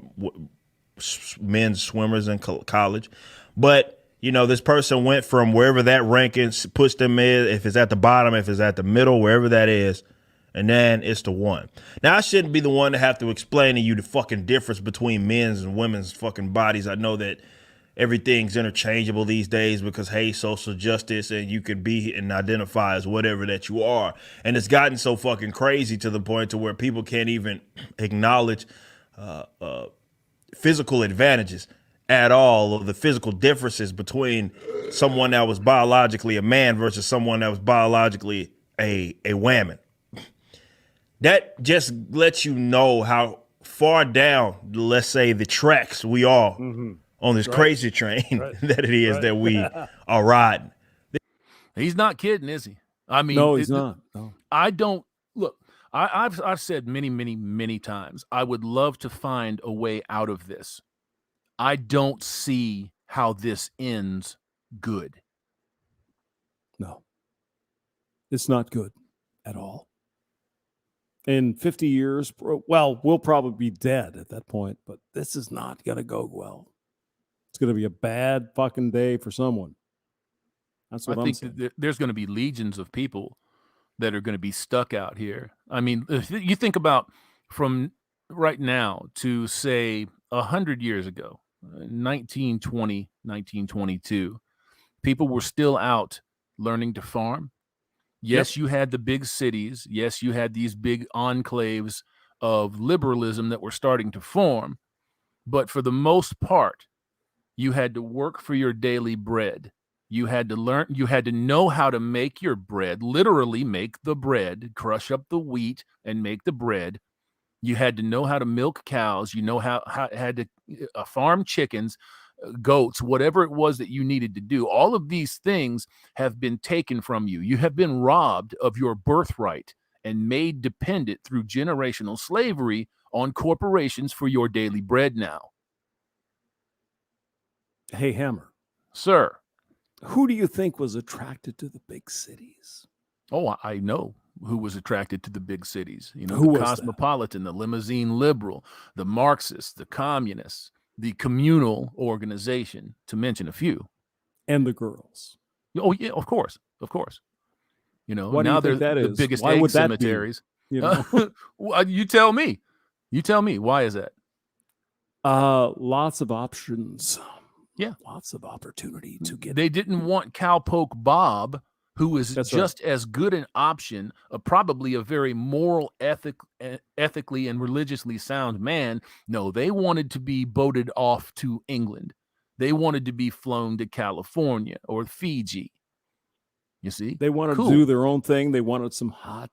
S20: men's swimmers in college, but you know, this person went from wherever that ranking puts them in, if it's at the bottom, if it's at the middle, wherever that is, and then it's the one. Now, I shouldn't be the one to have to explain to you the fucking difference between men's and women's fucking bodies. I know that everything's interchangeable these days because, hey, social justice, and you can be and identify as whatever that you are. And it's gotten so fucking crazy to the point to where people can't even acknowledge physical advantages at all, of the physical differences between someone that was biologically a man versus someone that was biologically a woman. That just lets you know how far down, let's say, the tracks we are on this crazy train that it is that we are riding.
S1: He's not kidding, is he? I mean,
S19: no, he's not. No.
S1: I don't look. I've said many times, I would love to find a way out of this. I don't see how this ends good.
S19: No, it's not good at all. In 50 years, well, we'll probably be dead at that point, but this is not going to go well. It's going to be a bad fucking day for someone. That's what I'm saying.
S1: There's going to be legions of people that are going to be stuck out here. I mean, if you think about from right now to say 100 years ago, 1920, 1922, people were still out learning to farm. Yes, you had the big cities. Yes, you had these big enclaves of liberalism that were starting to form. But for the most part, you had to work for your daily bread. You had to learn, you had to know how to make your bread, literally make the bread, crush up the wheat and make the bread. You had to know how to milk cows. You know how had to farm chickens, goats, whatever it was that you needed to do. All of these things have been taken from you. You have been robbed of your birthright and made dependent through generational slavery on corporations for your daily bread now.
S19: Hey, Hammer.
S1: Sir.
S19: Who do you think was attracted to the big cities?
S1: Oh, I know who was attracted to the big cities. You know,
S19: who
S1: the cosmopolitan, the limousine liberal, the Marxists, the communists, the communal organization, to mention a few.
S19: And the girls.
S1: Oh, yeah, of course. Of course. You know,
S19: what
S1: now
S19: do you
S1: they're
S19: think that
S1: the
S19: is?
S1: biggest
S19: Why
S1: egg
S19: would that
S1: cemeteries.
S19: Be? You know?
S1: You tell me. You tell me, why is that?
S19: Lots of options.
S1: Yeah.
S19: Lots of opportunity to get.
S1: They didn't want Cowpoke Bob, who is
S19: That's
S1: just as good an option, probably a very moral, ethically and religiously sound man. No, they wanted to be boated off to England. They wanted to be flown to California or Fiji. You see?
S19: They wanted
S1: Cool.
S19: to do their own thing. They wanted some hot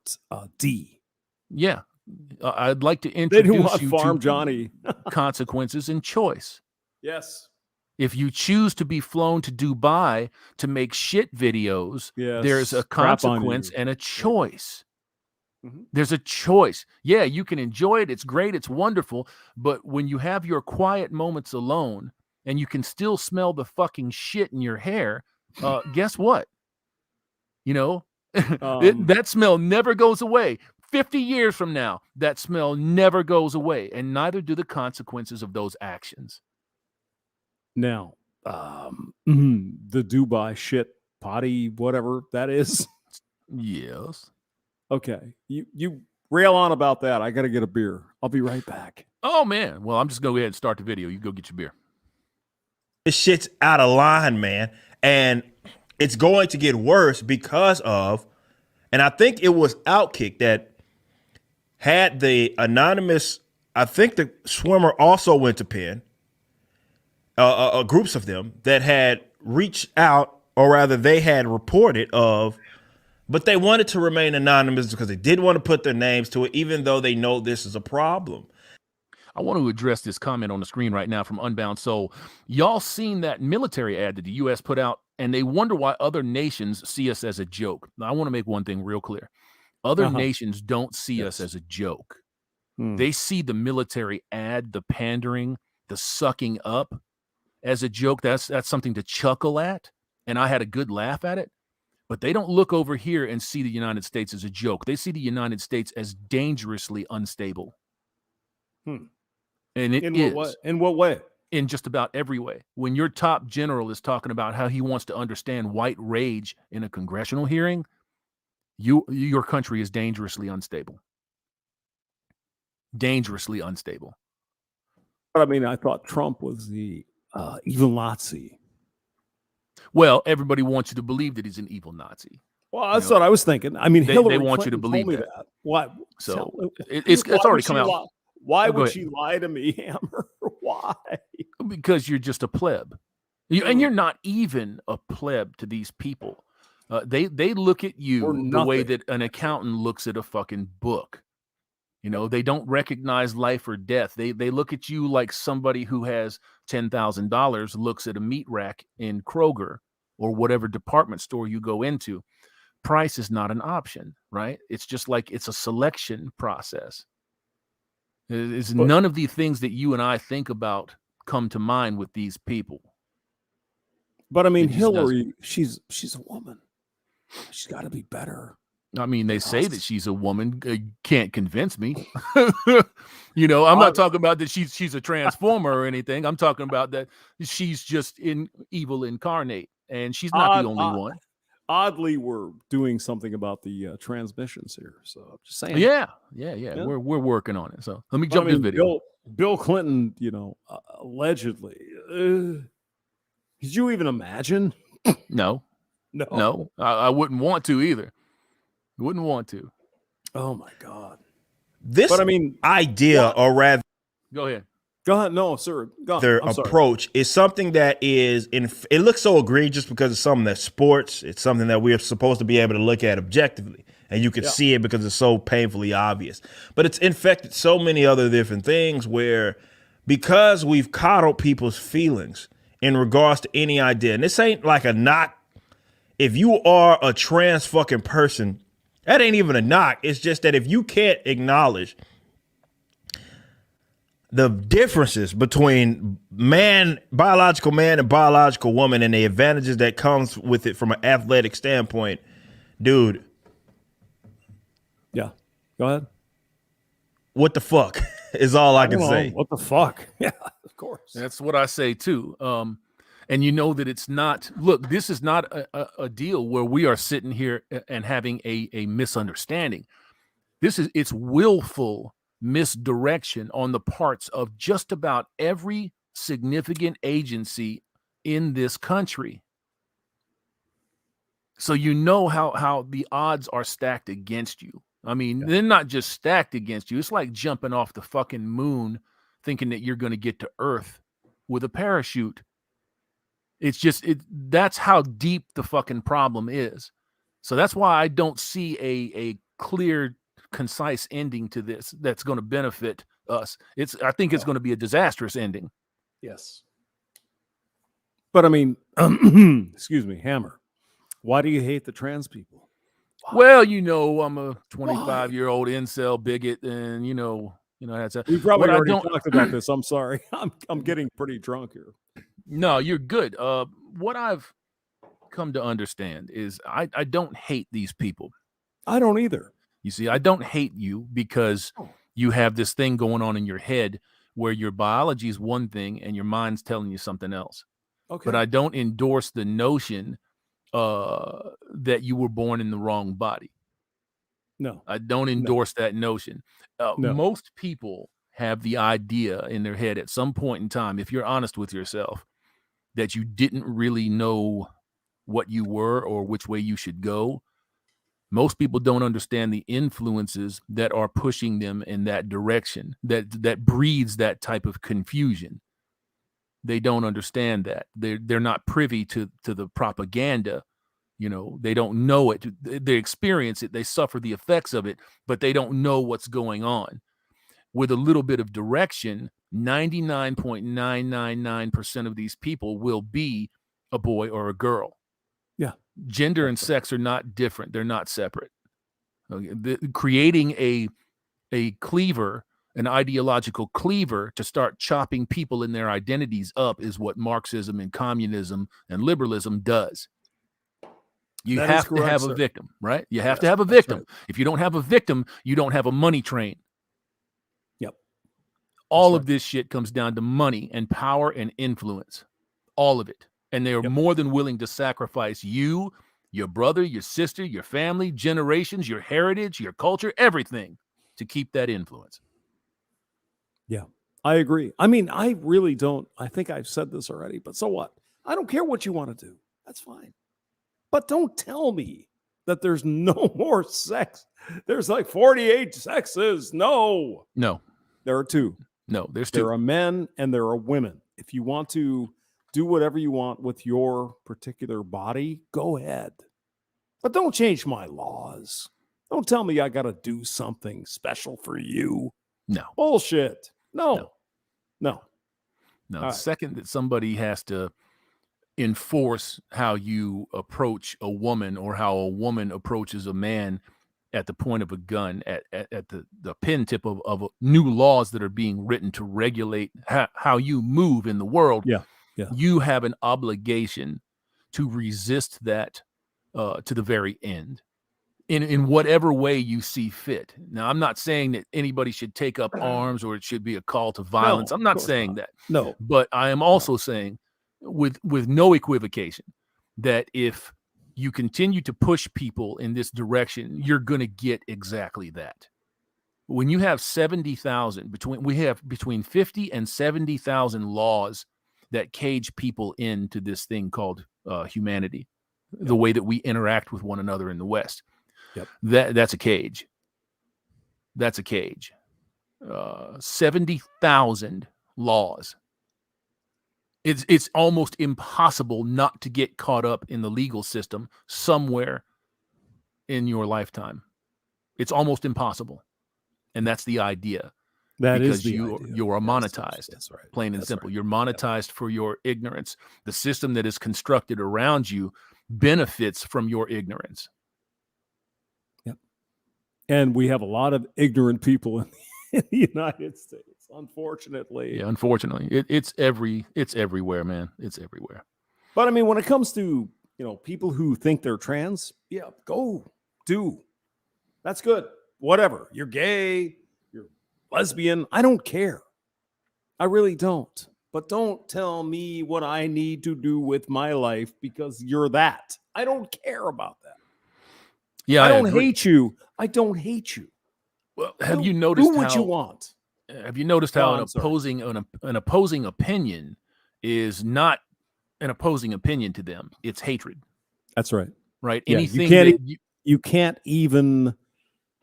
S19: D.
S1: Yeah. I'd like to
S19: They didn't
S1: introduce
S19: want
S1: you
S19: Farm
S1: to
S19: Johnny.
S1: consequences and choice.
S19: Yes.
S1: If you choose to be flown to Dubai to make shit videos,
S19: Yes.
S1: there's a
S19: Crap on
S1: consequence
S19: you.
S1: and a choice.
S19: Mhm.
S1: There's a choice. Yeah, you can enjoy it. It's great. It's wonderful. But when you have your quiet moments alone and you can still smell the fucking shit in your hair, guess what? You know, that smell never goes away. 50 years from now, that smell never goes away, and neither do the consequences of those actions.
S19: Now, the Dubai shit potty, whatever that is.
S1: Yes.
S19: Okay. You rail on about that. I got to get a beer. I'll be right back.
S1: Oh, man. Well, I'm just going to go ahead and start the video. You go get your beer.
S20: This shit's out of line, man. And it's going to get worse because of, and I think it was Outkick that had the anonymous, I think the swimmer also went to Penn, groups of them that had reached out, or rather they had reported of, but they wanted to remain anonymous because they didn't want to put their names to it, even though they know this is a problem.
S1: I want to address this comment on the screen right now from Unbound Soul. Y'all seen that military ad that the U.S. put out, and they wonder why other nations see us as a joke. Now, I want to make one thing real clear. Other nations don't see us as a joke. They see the military ad, the pandering, the sucking up as a joke. That's something to chuckle at, and I had a good laugh at it. But they don't look over here and see the United States as a joke. They see the United States as dangerously unstable. And it is.
S19: In what way?
S1: In just about every way. When your top general is talking about how he wants to understand white rage in a congressional hearing, your country is dangerously unstable. Dangerously unstable.
S19: But I mean, I thought Trump was the evil Nazi.
S1: Well, everybody wants you to believe that he's an evil Nazi.
S19: Well, that's what I was thinking. I mean,
S1: they
S19: Hillary
S1: want
S19: Clinton
S1: you to believe
S19: told me
S1: that.
S19: Why?
S1: So it's already come out.
S19: Why
S1: Oh, go
S19: would
S1: ahead.
S19: she lie to me, Hammer? Why?
S1: Because you're just a pleb. And you're not even a pleb to these people. They look at you the way that an accountant looks at a fucking book. You know, they don't recognize life or death. They look at you like somebody who has $10,000 looks at a meat rack in Kroger or whatever department store you go into. Price is not an option, right? It's just like it's a selection process. It's none of the things that you and I think about come to mind with these people.
S19: But I mean,
S1: It just
S19: Hillary, she's a woman. She's got to be better.
S1: I mean, they say that she's a woman. Can't convince me. You know, I'm not talking about that she's a transformer or anything. I'm talking about that she's just in evil incarnate, and she's not the only one.
S19: Oddly, we're doing something about the transmissions here. So I'm just saying.
S1: Yeah. We're working on it. So let me jump this video.
S19: Bill Clinton, you know, allegedly. Could you even imagine?
S1: No. I wouldn't want to either. Wouldn't want to.
S19: Oh my God.
S20: This
S19: but I mean,
S20: idea, or rather,
S1: go ahead.
S19: Go ahead. No, sir. Go
S20: their
S19: ahead.
S20: approach is something that is it looks so egregious because it's something that's sports. It's something that we're supposed to be able to look at objectively, and you can see it because it's so painfully obvious. But it's infected so many other different things where, because we've coddled people's feelings in regards to any idea, and this ain't like a knock. If you are a trans fucking person, that ain't even a knock. It's just that if you can't acknowledge the differences between biological man and biological woman and the advantages that comes with it from an athletic standpoint, dude.
S19: Yeah. Go ahead.
S20: What the fuck is all I can say.
S19: What the fuck? Yeah, of course.
S1: That's what I say too. And you know that it's not, look, this is not a deal where we are sitting here and having a misunderstanding. It's willful misdirection on the parts of just about every significant agency in this country. So you know how the odds are stacked against you. I mean, they're not just stacked against you. It's like jumping off the fucking moon thinking that you're going to get to Earth with a parachute. It's just that's how deep the fucking problem is. So that's why I don't see a clear, concise ending to this that's going to benefit us. I think it's going to be a disastrous ending.
S19: Yes. But I mean, excuse me, Hammer, why do you hate the trans people?
S1: Well, you know, I'm a 25-year-old incel bigot, and you know that's a.
S19: We probably
S1: what I
S19: already
S1: don't-
S19: talked about this. I'm sorry. I'm getting pretty drunk here.
S1: No, you're good. What I've come to understand is I don't hate these people.
S19: I don't either.
S1: You see, I don't hate you because you have this thing going on in your head where your biology is one thing and your mind's telling you something else.
S19: Okay.
S1: But I don't endorse the notion that you were born in the wrong body.
S19: No.
S1: I don't endorse that notion.
S19: No.
S1: Most people have the idea in their head at some point in time, if you're honest with yourself, that you didn't really know what you were or which way you should go. Most people don't understand the influences that are pushing them in that direction, that breeds that type of confusion. They don't understand that. They're not privy to the propaganda. You know, they don't know it. They experience it. They suffer the effects of it, but they don't know what's going on. With a little bit of direction, 99.999% of these people will be a boy or a girl.
S19: Yeah.
S1: Gender and sex are not different. They're not separate. Okay. Creating a cleaver, an ideological cleaver to start chopping people in their identities up is what Marxism and communism and liberalism does. You
S19: That is
S1: have to
S19: correct,
S1: have
S19: sir.
S1: a victim, right? You have
S19: Yes,
S1: to have a
S19: that's
S1: victim.
S19: right.
S1: If you don't have a victim, you don't have a money train.
S19: Yep.
S1: All of this shit comes down to money and power and influence. All of it. And they are more than willing to sacrifice you, your brother, your sister, your family, generations, your heritage, your culture, everything to keep that influence.
S19: Yeah, I agree. I mean, I really don't. I think I've said this already, but so what? I don't care what you want to do. That's fine. But don't tell me that there's no more sex. There's like 48 sexes. No.
S1: No.
S19: There are two.
S1: No, there's two.
S19: There are men and there are women. If you want to do whatever you want with your particular body, go ahead. But don't change my laws. Don't tell me I got to do something special for you.
S1: No.
S19: Bullshit. No.
S1: The
S19: right.
S1: second that somebody has to enforce how you approach a woman or how a woman approaches a man at the point of a gun, at the pin tip of new laws that are being written to regulate how you move in the world, you have an obligation to resist that to the very end. In whatever way you see fit. Now, I'm not saying that anybody should take up arms or it should be a call to violence.
S19: No,
S1: I'm not
S19: of course
S1: saying
S19: not.
S1: that.
S19: No.
S1: But I am also saying with no equivocation that if you continue to push people in this direction, you're going to get exactly that. When you have 70,000, we have between 50 and 70,000 laws that cage people into this thing called humanity, the way that we interact with one another in the West. That's a cage. That's a cage. 70,000 laws. It's almost impossible not to get caught up in the legal system somewhere in your lifetime. It's almost impossible. And that's the idea.
S19: That
S1: because
S19: is the
S1: you
S19: idea.
S1: you are monetized.
S19: That's right.
S1: Plain and
S19: That's
S1: simple.
S19: right.
S1: You're monetized for your ignorance. The system that is constructed around you benefits from your ignorance.
S19: And we have a lot of ignorant people in the United States, unfortunately.
S1: Yeah, unfortunately. It's everywhere, man. It's everywhere.
S19: But I mean, when it comes to, people who think they're trans, go do. That's good. Whatever. You're gay, you're lesbian. I don't care. I really don't. But don't tell me what I need to do with my life because you're that. I don't care about that.
S1: Yeah,
S19: I don't
S1: agree.
S19: hate you. I don't hate you.
S1: Well, have you noticed
S19: do what you
S1: how
S19: want?
S1: have you noticed
S19: Go
S1: how
S19: on, sorry.
S1: an opposing opinion is not an opposing opinion to them? It's hatred,
S19: That's right.
S1: right?
S19: Yeah, you
S1: Anything
S19: can't
S1: that
S19: you can't even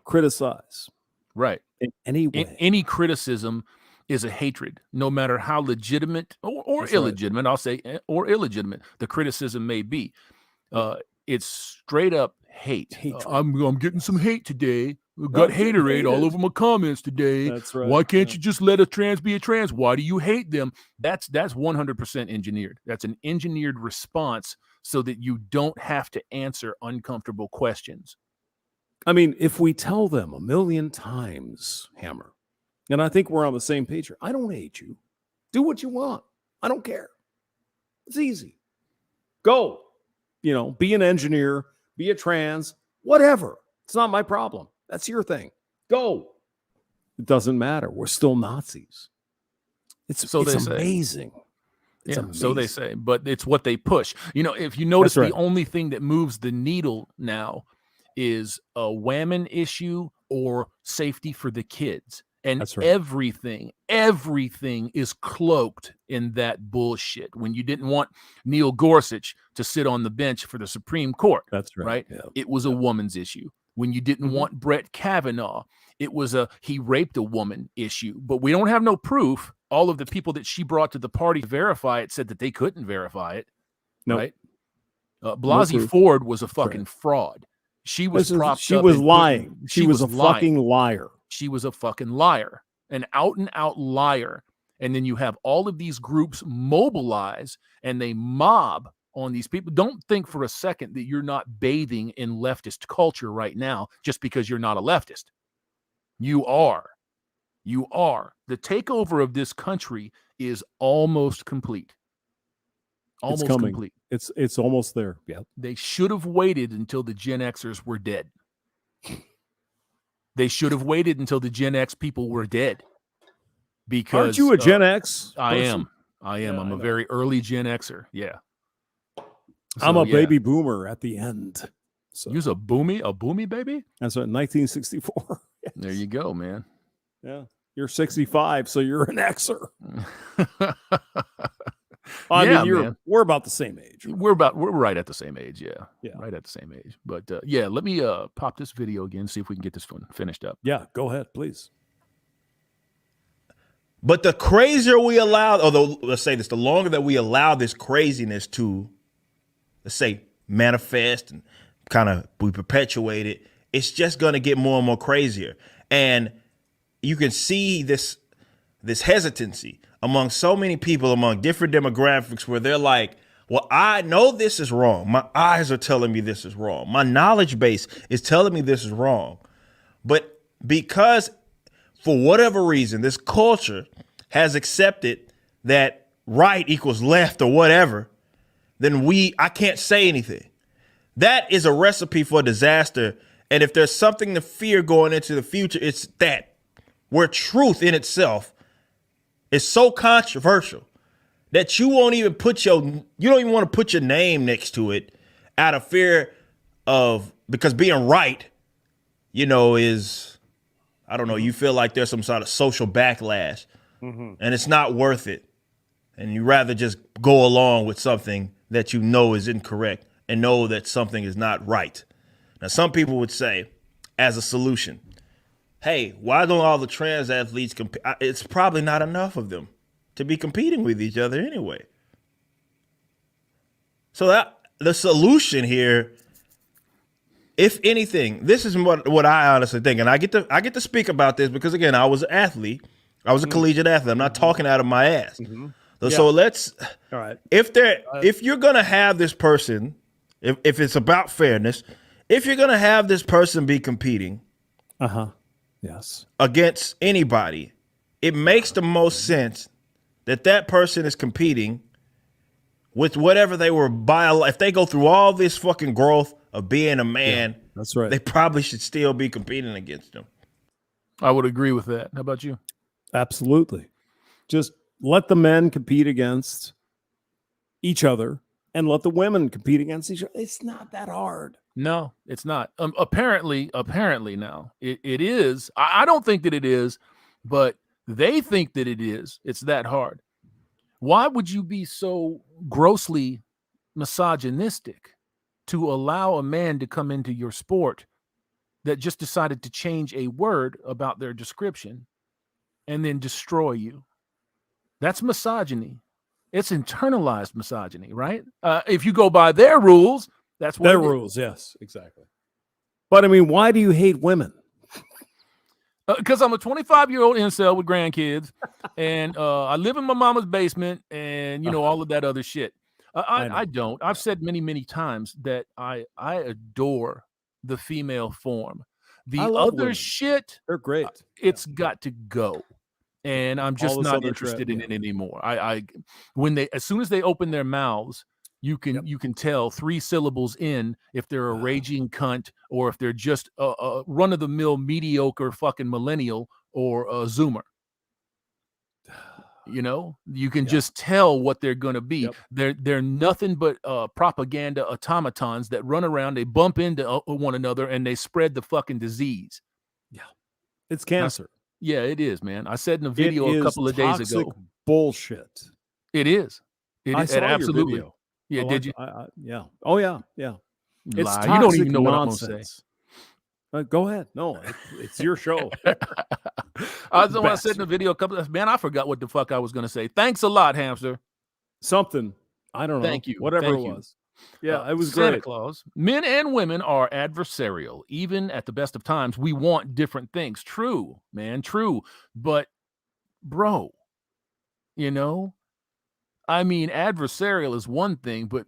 S19: criticize
S1: right.
S19: in any way.
S1: Any criticism is a hatred, no matter how legitimate or
S19: That's right.
S1: illegitimate, I'll say, or illegitimate the criticism may be. It's straight up hate. I'm getting some hate today. Got
S19: I'm getting
S1: haterade all
S19: hated.
S1: over my comments today.
S19: That's right.
S1: Why can't you just let a trans be a trans? Why do you hate them? That's 100% engineered. That's an engineered response so that you don't have to answer uncomfortable questions.
S19: I mean, if we tell them a million times, Hammer, and I think we're on the same page here. I don't hate you. Do what you want. I don't care. It's easy. Go. Be an engineer, be a trans, whatever. It's not my problem. That's your thing. Go. It doesn't matter. We're still Nazis. It's amazing. It's amazing.
S1: So they say, but it's what they push. If you notice,
S19: That's right.
S1: the only thing that moves the needle now is a women issue or safety for the kids. And
S19: That's right.
S1: everything is cloaked in that bullshit. When you didn't want Neil Gorsuch to sit on the bench for the Supreme Court,
S19: That's right. Yeah.
S1: It was a woman's issue. When you didn't want Brett Kavanaugh, it was he raped a woman issue. But we don't have no proof. All of the people that she brought to the party to verify it said that they couldn't verify it.
S19: Nope.
S1: Right? Blasey Ford was a fucking fraud. She was propped
S19: She
S1: up
S19: was
S1: and
S19: lying.
S1: put-
S19: She was a
S1: lying.
S19: fucking liar.
S1: She was a fucking liar, an out and out liar. And then you have all of these groups mobilize and they mob on these people. Don't think for a second that you're not bathing in leftist culture right now just because you're not a leftist. You are. You are. The takeover of this country is almost complete. Almost
S19: It's coming.
S1: complete.
S19: It's almost there. Yeah.
S1: They should have waited until the Gen Xers were dead. They should have waited until the Gen X people were dead. Because
S19: Aren't you a Gen X?
S1: I
S19: person?
S1: am.
S19: Yeah,
S1: I'm
S19: I
S1: a
S19: know.
S1: very early Gen Xer. Yeah.
S19: I'm
S1: So,
S19: a
S1: yeah.
S19: baby boomer at the end. So
S1: You's a boomy baby?
S19: that's what 1964.
S1: There you go, man.
S19: Yeah. You're 65, so you're an Xer. I
S1: Yeah,
S19: mean,
S1: man.
S19: we're about the same age.
S1: We're right at the same age, yeah.
S19: Yeah.
S1: Right at the same age. But yeah, let me pop this video again, see if we can get this one finished up.
S19: Yeah, go ahead, please.
S20: But the crazier we allow, although let's say this, the longer that we allow this craziness to, let's say, manifest and kind of we perpetuate it, it's just going to get more and more crazier. And you can see this hesitancy among so many people, among different demographics, where they're like, well, I know this is wrong. My eyes are telling me this is wrong. My knowledge base is telling me this is wrong. But because for whatever reason, this culture has accepted that right equals left or whatever, then I can't say anything. That is a recipe for disaster. And if there's something to fear going into the future, it's that where truth in itself is so controversial that you don't even want to put your name next to it out of fear of, because being right, is, I don't know, you feel like there's some sort of social backlash and it's not worth it. And you rather just go along with something that you know is incorrect and know that something is not right. Now, some people would say, as a solution, hey, why don't all the trans athletes compete? It's probably not enough of them to be competing with each other anyway. So that the solution here, if anything, this is what I honestly think, and I get to speak about this because again, I was an athlete, I was a collegiate athlete. I'm not talking out of my ass. So let's,
S19: all right.
S20: If you're gonna have this person, if it's about fairness, if you're gonna have this person be competing,
S19: yes,
S20: against anybody, it makes the most sense that person is competing with whatever they were if they go through all this fucking growth of being a man,
S19: that's right.
S20: They probably should still be competing against them.
S1: I would agree with that. How about you?
S19: Absolutely. Just let the men compete against each other and let the women compete against each other. It's not that hard.
S1: No, it's not. Apparently now it is. I don't think that it is, but they think that it is. It's that hard. Why would you be so grossly misogynistic to allow a man to come into your sport that just decided to change a word about their description and then destroy you? That's misogyny. It's internalized misogyny, right? If you go by their rules, that's what
S19: Their
S1: it is.
S19: rules. Yes, exactly. But I mean, why do you hate women?
S1: Because I'm a 25-year-old incel with grandkids, and I live in my mama's basement, and all of that other shit. I don't. I've said many times that I adore the female form. The
S19: I love
S1: other
S19: women.
S1: shit,
S19: They're great.
S1: It's got to go, and I'm just
S19: All this
S1: not
S19: other
S1: interested
S19: crap,
S1: in it anymore. As soon as they open their mouths, you can tell 3 syllables in if they're a raging cunt or if they're just a run-of-the-mill mediocre fucking millennial or a Zoomer. You can just tell what they're going to be. They're nothing but propaganda automatons that run around, they bump into one another, and they spread the fucking disease.
S19: Yeah, it's cancer.
S1: Yeah, it is, man. I said in a video a couple of days ago.
S19: Bullshit.
S1: It is.
S19: I saw
S1: absolutely.
S19: your video.
S1: Yeah,
S19: did you? Yeah. Oh yeah, yeah. It's
S1: Lie.
S19: toxic
S1: You don't even know
S19: nonsense.
S1: what I'm gonna say.
S19: Go ahead. No, it's your show.
S1: I said in the video a couple of man, I forgot what the fuck I was gonna say. Thanks a lot, hamster.
S19: Something. I don't know.
S1: Thank you.
S19: Whatever
S1: Thank
S19: it
S1: you.
S19: was. Yeah, it was
S1: Santa
S19: great.
S1: Claus. Men and women are adversarial. Even at the best of times, we want different things. True, man. True. But bro, I mean, adversarial is one thing, but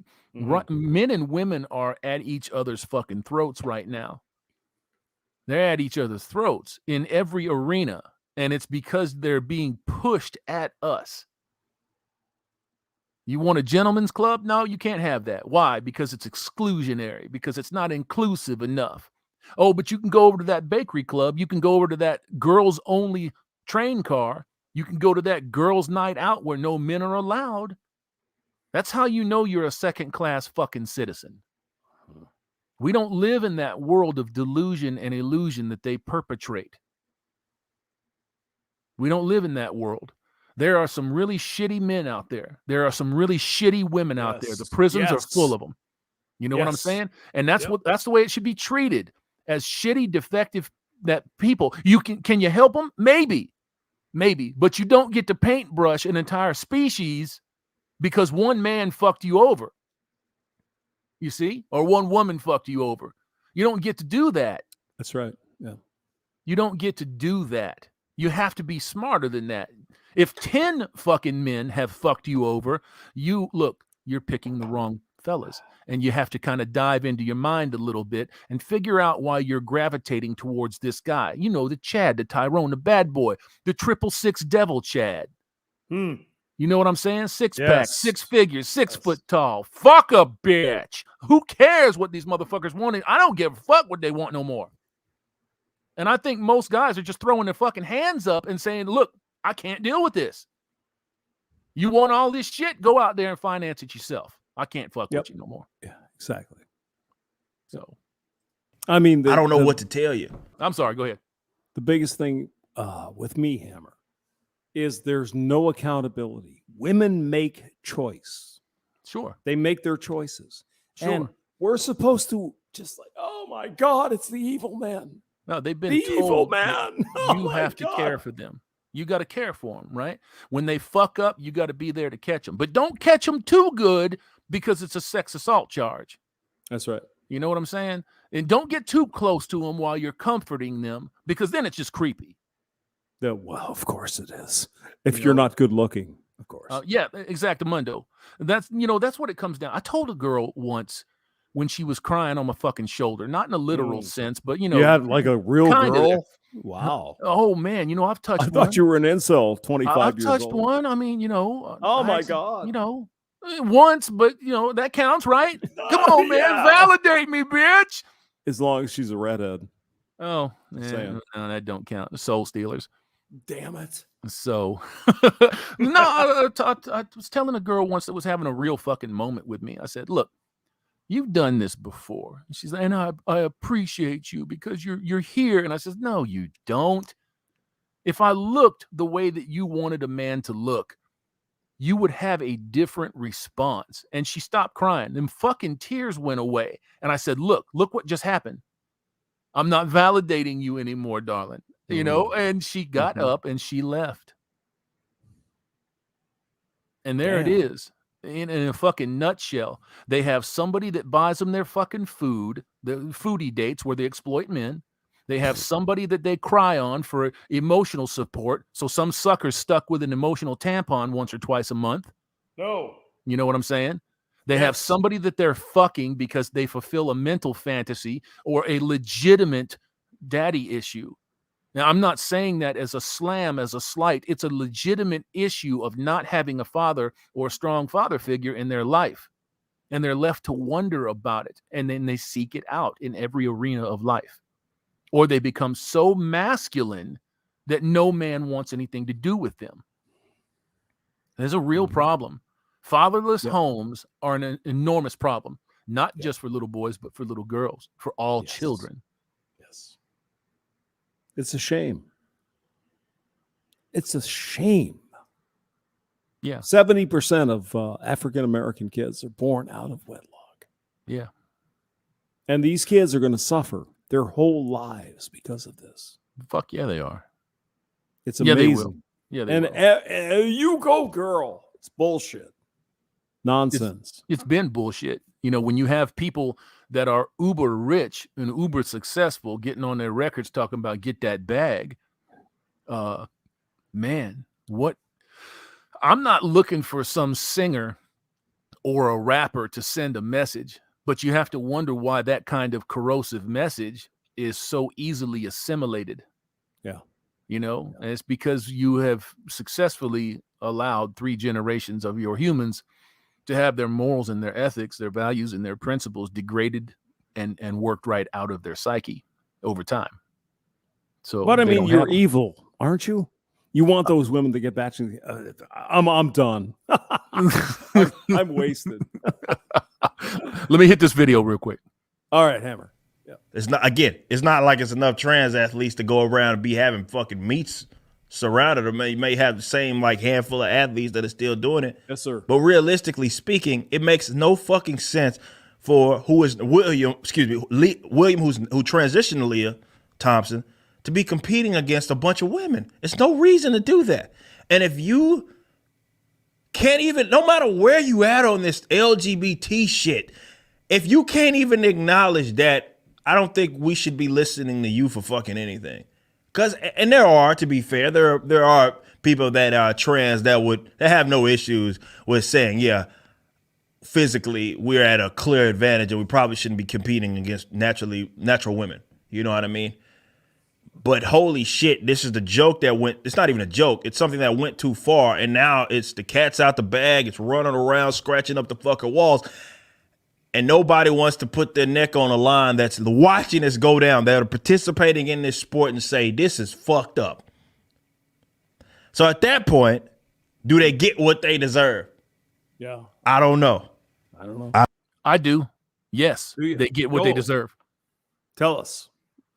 S1: men and women are at each other's fucking throats right now. They're at each other's throats in every arena, and it's because they're being pushed at us. You want a gentleman's club? No, you can't have that. Why? Because it's exclusionary, because it's not inclusive enough. Oh, but you can go over to that bakery club. You can go over to that girls only train car. You can go to that girls night out where no men are allowed. That's how you know you're a second-class fucking citizen. We don't live in that world of delusion and illusion that they perpetrate. We don't live in that world. There are some really shitty men out there. There are some really shitty women out there. The prisons are full of them. You know what I'm saying? And that's that's the way it should be treated, as shitty, defective that people. Can you help them? Maybe, but you don't get to paintbrush an entire species because one man fucked you over. You see? Or one woman fucked you over. You don't get to do that.
S19: That's right. Yeah.
S1: You don't get to do that. You have to be smarter than that. If 10 fucking men have fucked you over, you're picking the wrong fellas. And you have to kind of dive into your mind a little bit and figure out why you're gravitating towards this guy. The Chad, the Tyrone, the bad boy, the 666 devil Chad. You know what I'm saying? Six-pack, 6 figures, 6 foot tall. Fuck a bitch. Who cares what these motherfuckers want? I don't give a fuck what they want no more. And I think most guys are just throwing their fucking hands up and saying, look, I can't deal with this. You want all this shit? Go out there and finance it yourself. I can't fuck with you no more.
S19: Yeah, exactly.
S1: So,
S19: I mean,
S20: I don't know what to tell you.
S1: I'm sorry. Go ahead.
S19: The biggest thing with me, Hammer, is there's no accountability. Women make choice.
S1: Sure.
S19: They make their choices.
S1: Sure.
S19: And we're supposed to just like, oh my God, it's the evil man.
S1: No, they've been
S19: the
S1: told
S19: evil man.
S1: You have to care for them. You got to care for them, right? When they fuck up, you got to be there to catch them. But don't catch them too good because it's a sex assault charge.
S19: That's right.
S1: You know what I'm saying? And don't get too close to them while you're comforting them, because then it's just creepy.
S19: Well, of course it is. If you're not good looking, of course.
S1: Yeah, exactamundo. That's what it comes down. I told a girl once when she was crying on my fucking shoulder, not in a literal sense, but
S19: you had like a real girl.
S1: Wow. Oh man, I've touched.
S19: I thought you were an incel. 25
S1: I've
S19: years
S1: touched
S19: old.
S1: one. I mean,
S19: Oh my God.
S1: Once, but that counts, right? Come on, man, validate me, bitch.
S19: As long as she's a redhead.
S1: Oh, no, that don't count. The soul stealers.
S19: Damn it.
S1: So, no, I was telling a girl once that was having a real fucking moment with me. I said, look, You've done this before. And she's like, and I appreciate you because you're here. And I says, no, you don't. If I looked the way that you wanted a man to look, you would have a different response. And she stopped crying. Them fucking tears went away. And I said, look what just happened. I'm not validating you anymore, darling. You know, and she got up and she left. And there it is. In a fucking nutshell. They have somebody that buys them their fucking food, the foodie dates where they exploit men. They have somebody that they cry on for emotional support. So some sucker's stuck with an emotional tampon once or twice a month.
S19: No.
S1: You know what I'm saying? They have somebody that they're fucking because they fulfill a mental fantasy or a legitimate daddy issue. Now, I'm not saying that as a slam, as a slight. It's a legitimate issue of not having a father or a strong father figure in their life. And they're left to wonder about it. And then they seek it out in every arena of life. Or they become so masculine that no man wants anything to do with them. There's a real problem. Fatherless homes are an enormous problem, not just for little boys, but for little girls, for all children.
S19: Yes. It's a shame. It's a shame.
S1: Yeah.
S19: 70% of African-American kids are born out of wedlock.
S1: Yeah.
S19: And these kids are going to suffer their whole lives because of this.
S1: Fuck yeah, they are.
S19: It's
S1: Yeah,
S19: amazing.
S1: they will. Yeah, they will.
S19: And you go, girl. It's bullshit. Nonsense.
S1: It's been bullshit. You know, when you have people that are uber rich and uber successful getting on their records talking about get that bag, man, what? I'm not looking for some singer or a rapper to send a message, but you have to wonder why that kind of corrosive message is so easily assimilated.
S19: Yeah.
S1: You know, and it's because you have successfully allowed 3 generations of your humans to have their morals and their ethics, their values and their principles degraded and worked right out of their psyche over time. So,
S19: But I
S1: they
S19: mean,
S1: don't
S19: you're
S1: have-
S19: evil, aren't you? You want those women to get back to I'm done. I'm wasted.
S1: Let me hit this video real quick.
S19: All right, Hammer. Yeah.
S20: It's not like it's enough trans athletes to go around and be having fucking meets surrounded them. You may have the same like handful of athletes that are still doing it.
S19: Yes, sir.
S20: But realistically speaking, it makes no fucking sense for William, who transitioned to Leah Thompson, to be competing against a bunch of women. There's no reason to do that. And if you can't even, no matter where you at on this LGBT shit, if you can't even acknowledge that, I don't think we should be listening to you for fucking anything. And there are, to be fair, there are people that are trans that have no issues with saying, yeah, physically we're at a clear advantage and we probably shouldn't be competing against natural women. You know what I mean? But holy shit, this is the joke that it's not even a joke. It's something that went too far. And now it's the cat's out the bag. It's running around, scratching up the fucking walls. And nobody wants to put their neck on a line that's watching this go down, that are participating in this sport and say, this is fucked up. So at that point, do they get what they deserve?
S19: Yeah.
S20: I don't know.
S1: I do. Yes,
S19: Do you?
S1: they get what
S19: Go.
S1: they deserve.
S19: Tell us.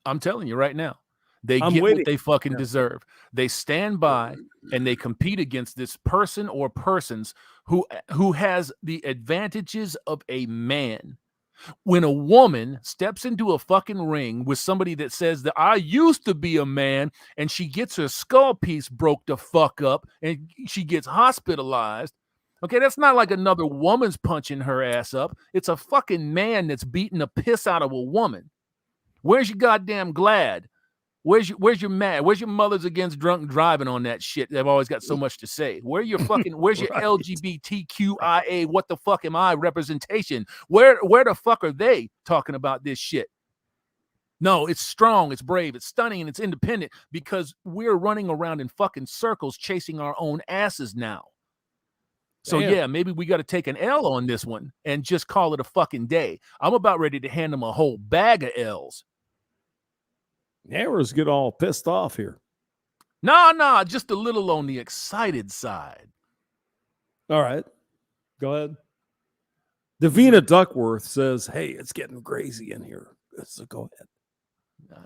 S1: I'm telling you right now. They
S19: I'm
S1: get
S19: waiting.
S1: what they fucking deserve. They stand by and they compete against this person or persons who has the advantages of a man. When a woman steps into a fucking ring with somebody that says that I used to be a man, and she gets her skull piece broke the fuck up and she gets hospitalized. Okay, that's not like another woman's punching her ass up. It's a fucking man that's beating the piss out of a woman. Where's your goddamn glad? Where's your mad? Where's your mothers against drunk driving on that shit? They've always got so much to say. Where's your
S19: Right.
S1: LGBTQIA what the fuck am I representation? Where the fuck are they talking about this shit? No, it's strong, it's brave, it's stunning, and it's independent because we're running around in fucking circles chasing our own asses now. So
S19: Damn.
S1: yeah, maybe we got to take an L on this one and just call it a fucking day. I'm about ready to hand them a whole bag of L's.
S19: Hammers get all pissed off here.
S1: Nah, just a little on the excited side.
S19: All right. Go ahead. Davina Duckworth says, "Hey, it's getting crazy in here." So go ahead.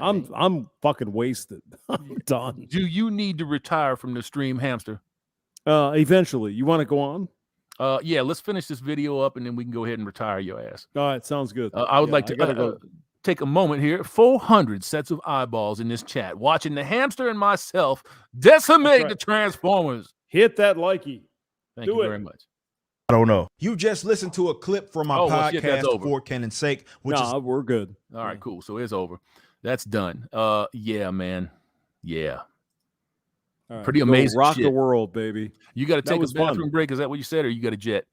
S19: I'm fucking wasted. I'm done.
S1: Do you need to retire from the stream, hamster?
S19: Eventually, you want to go on?
S1: Yeah, let's finish this video up and then we can go ahead and retire your ass.
S19: All right, sounds good.
S1: I would like
S19: I gotta
S1: to
S19: go.
S1: take a moment here. 400 sets of eyeballs in this chat watching the hamster and myself decimate
S19: right.
S1: the Transformers.
S19: Hit that likey.
S1: Thank
S19: Do
S1: you
S19: it.
S1: very much.
S20: I don't know.
S2: You just listened to a clip from my
S1: well, shit, that's
S2: podcast,
S1: over.
S2: For Kenan's Sake, which is
S19: we're good.
S1: All right, cool. So it's over. That's done. Yeah, man. Yeah.
S19: All right,
S1: Pretty
S19: go
S1: amazing.
S19: rock
S1: shit.
S19: the world, baby.
S1: You got to
S19: That
S1: take a
S19: was fun.
S1: bathroom break. Is that what you said, or you got a jet?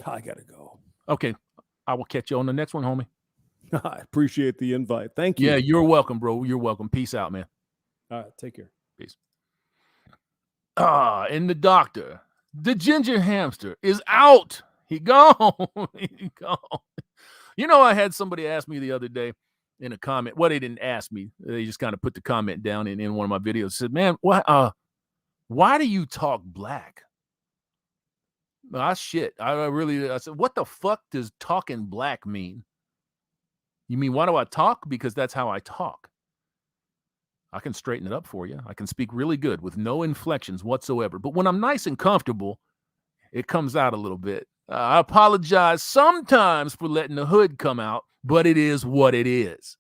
S19: I gotta go.
S1: Okay. I will catch you on the next one, homie.
S19: I appreciate the invite. Thank you.
S1: Yeah, you're welcome, bro. You're welcome. Peace out, man.
S19: All right, take care.
S1: Peace. And the doctor, the ginger hamster, is out. He gone. He gone. You know, I had somebody ask me the other day in a comment. Well, they didn't ask me. They just kind of put the comment down in one of my videos. Said, "Man, why do you talk black?" I said, "What the fuck does talking black mean? You mean, why do I talk? Because that's how I talk. I can straighten it up for you. I can speak really good with no inflections whatsoever. But when I'm nice and comfortable, it comes out a little bit. I apologize sometimes for letting the hood come out, but it is what it is."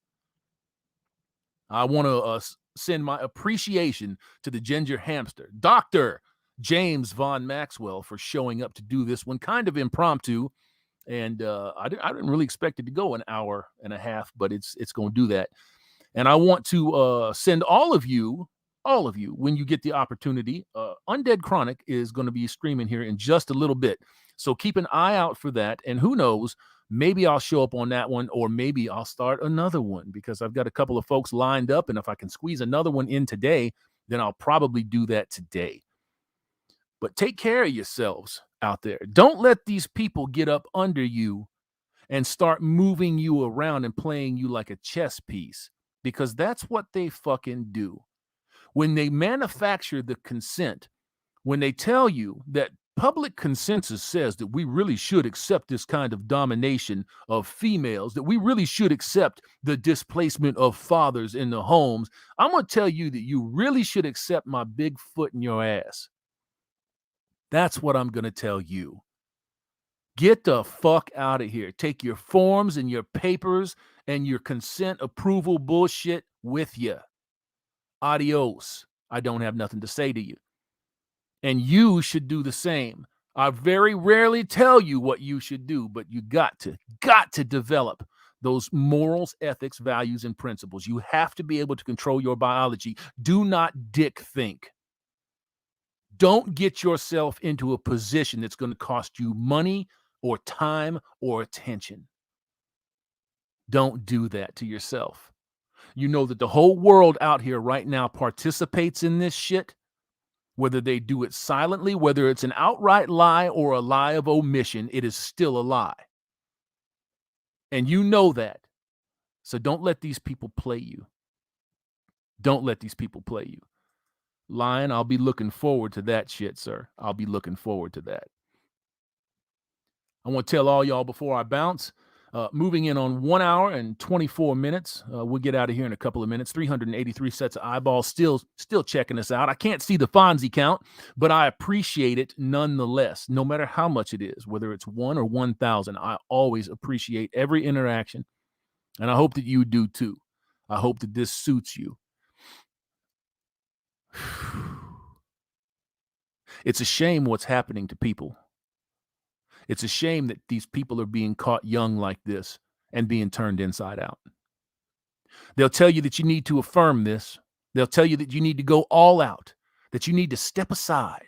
S1: I want to send my appreciation to the ginger hamster, Dr. James Von Maxwell, for showing up to do this one, kind of impromptu. And I didn't really expect it to go an hour and a half, but it's going to do that. And I want to send all of you, when you get the opportunity, Undead Chronic is going to be streaming here in just a little bit. So keep an eye out for that. And who knows, maybe I'll show up on that one, or maybe I'll start another one, because I've got a couple of folks lined up. And if I can squeeze another one in today, then I'll probably do that today. But take care of yourselves out there. Don't let these people get up under you and start moving you around and playing you like a chess piece, because that's what they fucking do. When they manufacture the consent, when they tell you that public consensus says that we really should accept this kind of domination of females, that we really should accept the displacement of fathers in the homes, I'm going to tell you that you really should accept my big foot in your ass. That's what I'm going to tell you. Get the fuck out of here. Take your forms and your papers and your consent approval bullshit with you. Adios. I don't have nothing to say to you. And you should do the same. I very rarely tell you what you should do, but you got to develop those morals, ethics, values, and principles. You have to be able to control your biology. Do not dick think. Don't get yourself into a position that's going to cost you money or time or attention. Don't do that to yourself. You know that the whole world out here right now participates in this shit, whether they do it silently, whether it's an outright lie or a lie of omission, it is still a lie. And you know that. So don't let these people play you. Don't let these people play you. Lion, I'll be looking forward to that shit, sir. I'll be looking forward to that. I want to tell all y'all before I bounce, moving in on 1 hour and 24 minutes. We'll get out of here in a couple of minutes. 383 sets of eyeballs still checking us out. I can't see the Fonzie count, but I appreciate it nonetheless, no matter how much it is, whether it's 1 or 1,000. I always appreciate every interaction, and I hope that you do too. I hope that this suits you. It's a shame what's happening to people. It's a shame that these people are being caught young like this and being turned inside out. They'll tell you that you need to affirm this. They'll tell you that you need to go all out, that you need to step aside.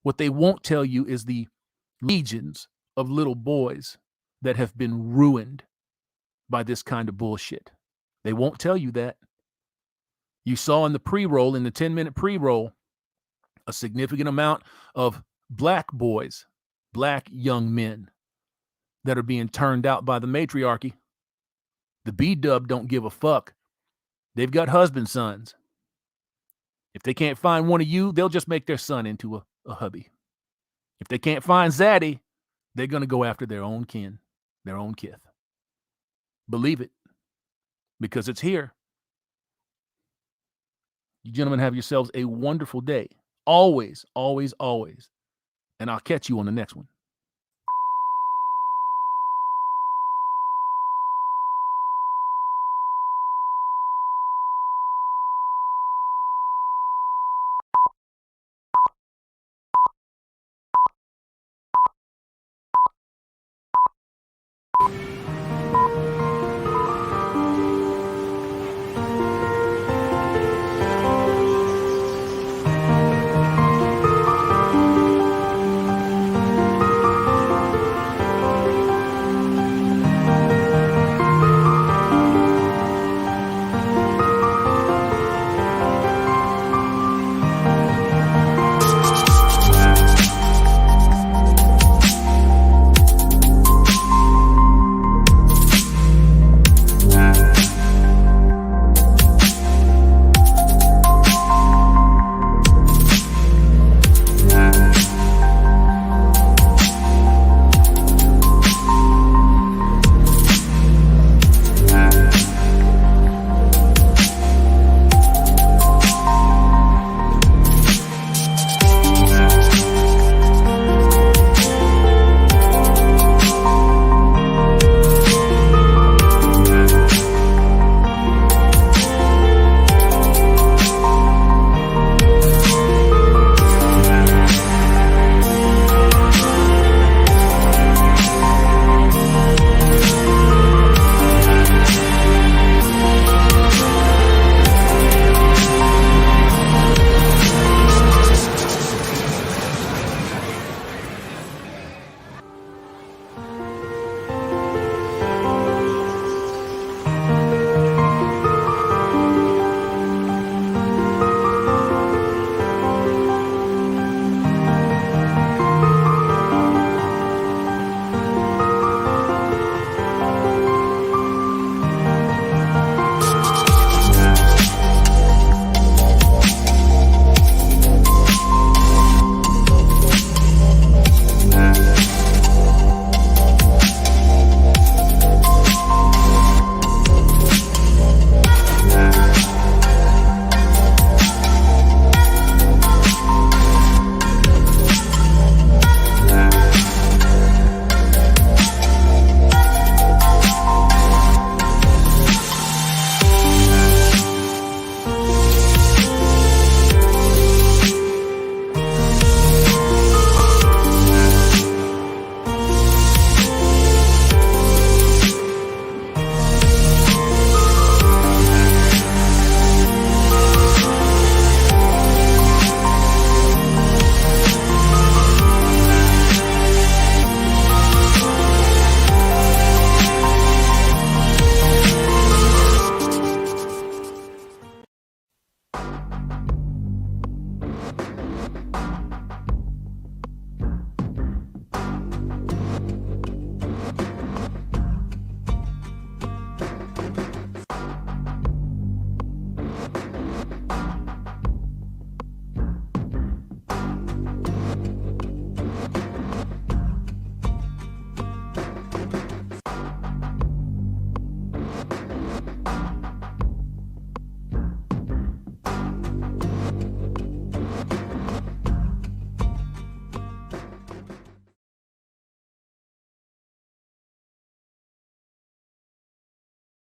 S1: What they won't tell you is the legions of little boys that have been ruined by this kind of bullshit. They won't tell you that. You saw in the pre-roll, in the 10-minute pre-roll, a significant amount of black boys, black young men that are being turned out by the matriarchy. The B-dub don't give a fuck. They've got husband sons. If they can't find one of you, they'll just make their son into a hubby. If they can't find Zaddy, They're going to go after their own kin, their own kith. Believe it, because it's here. You gentlemen have yourselves a wonderful day. Always, always, always. And I'll catch you on the next one.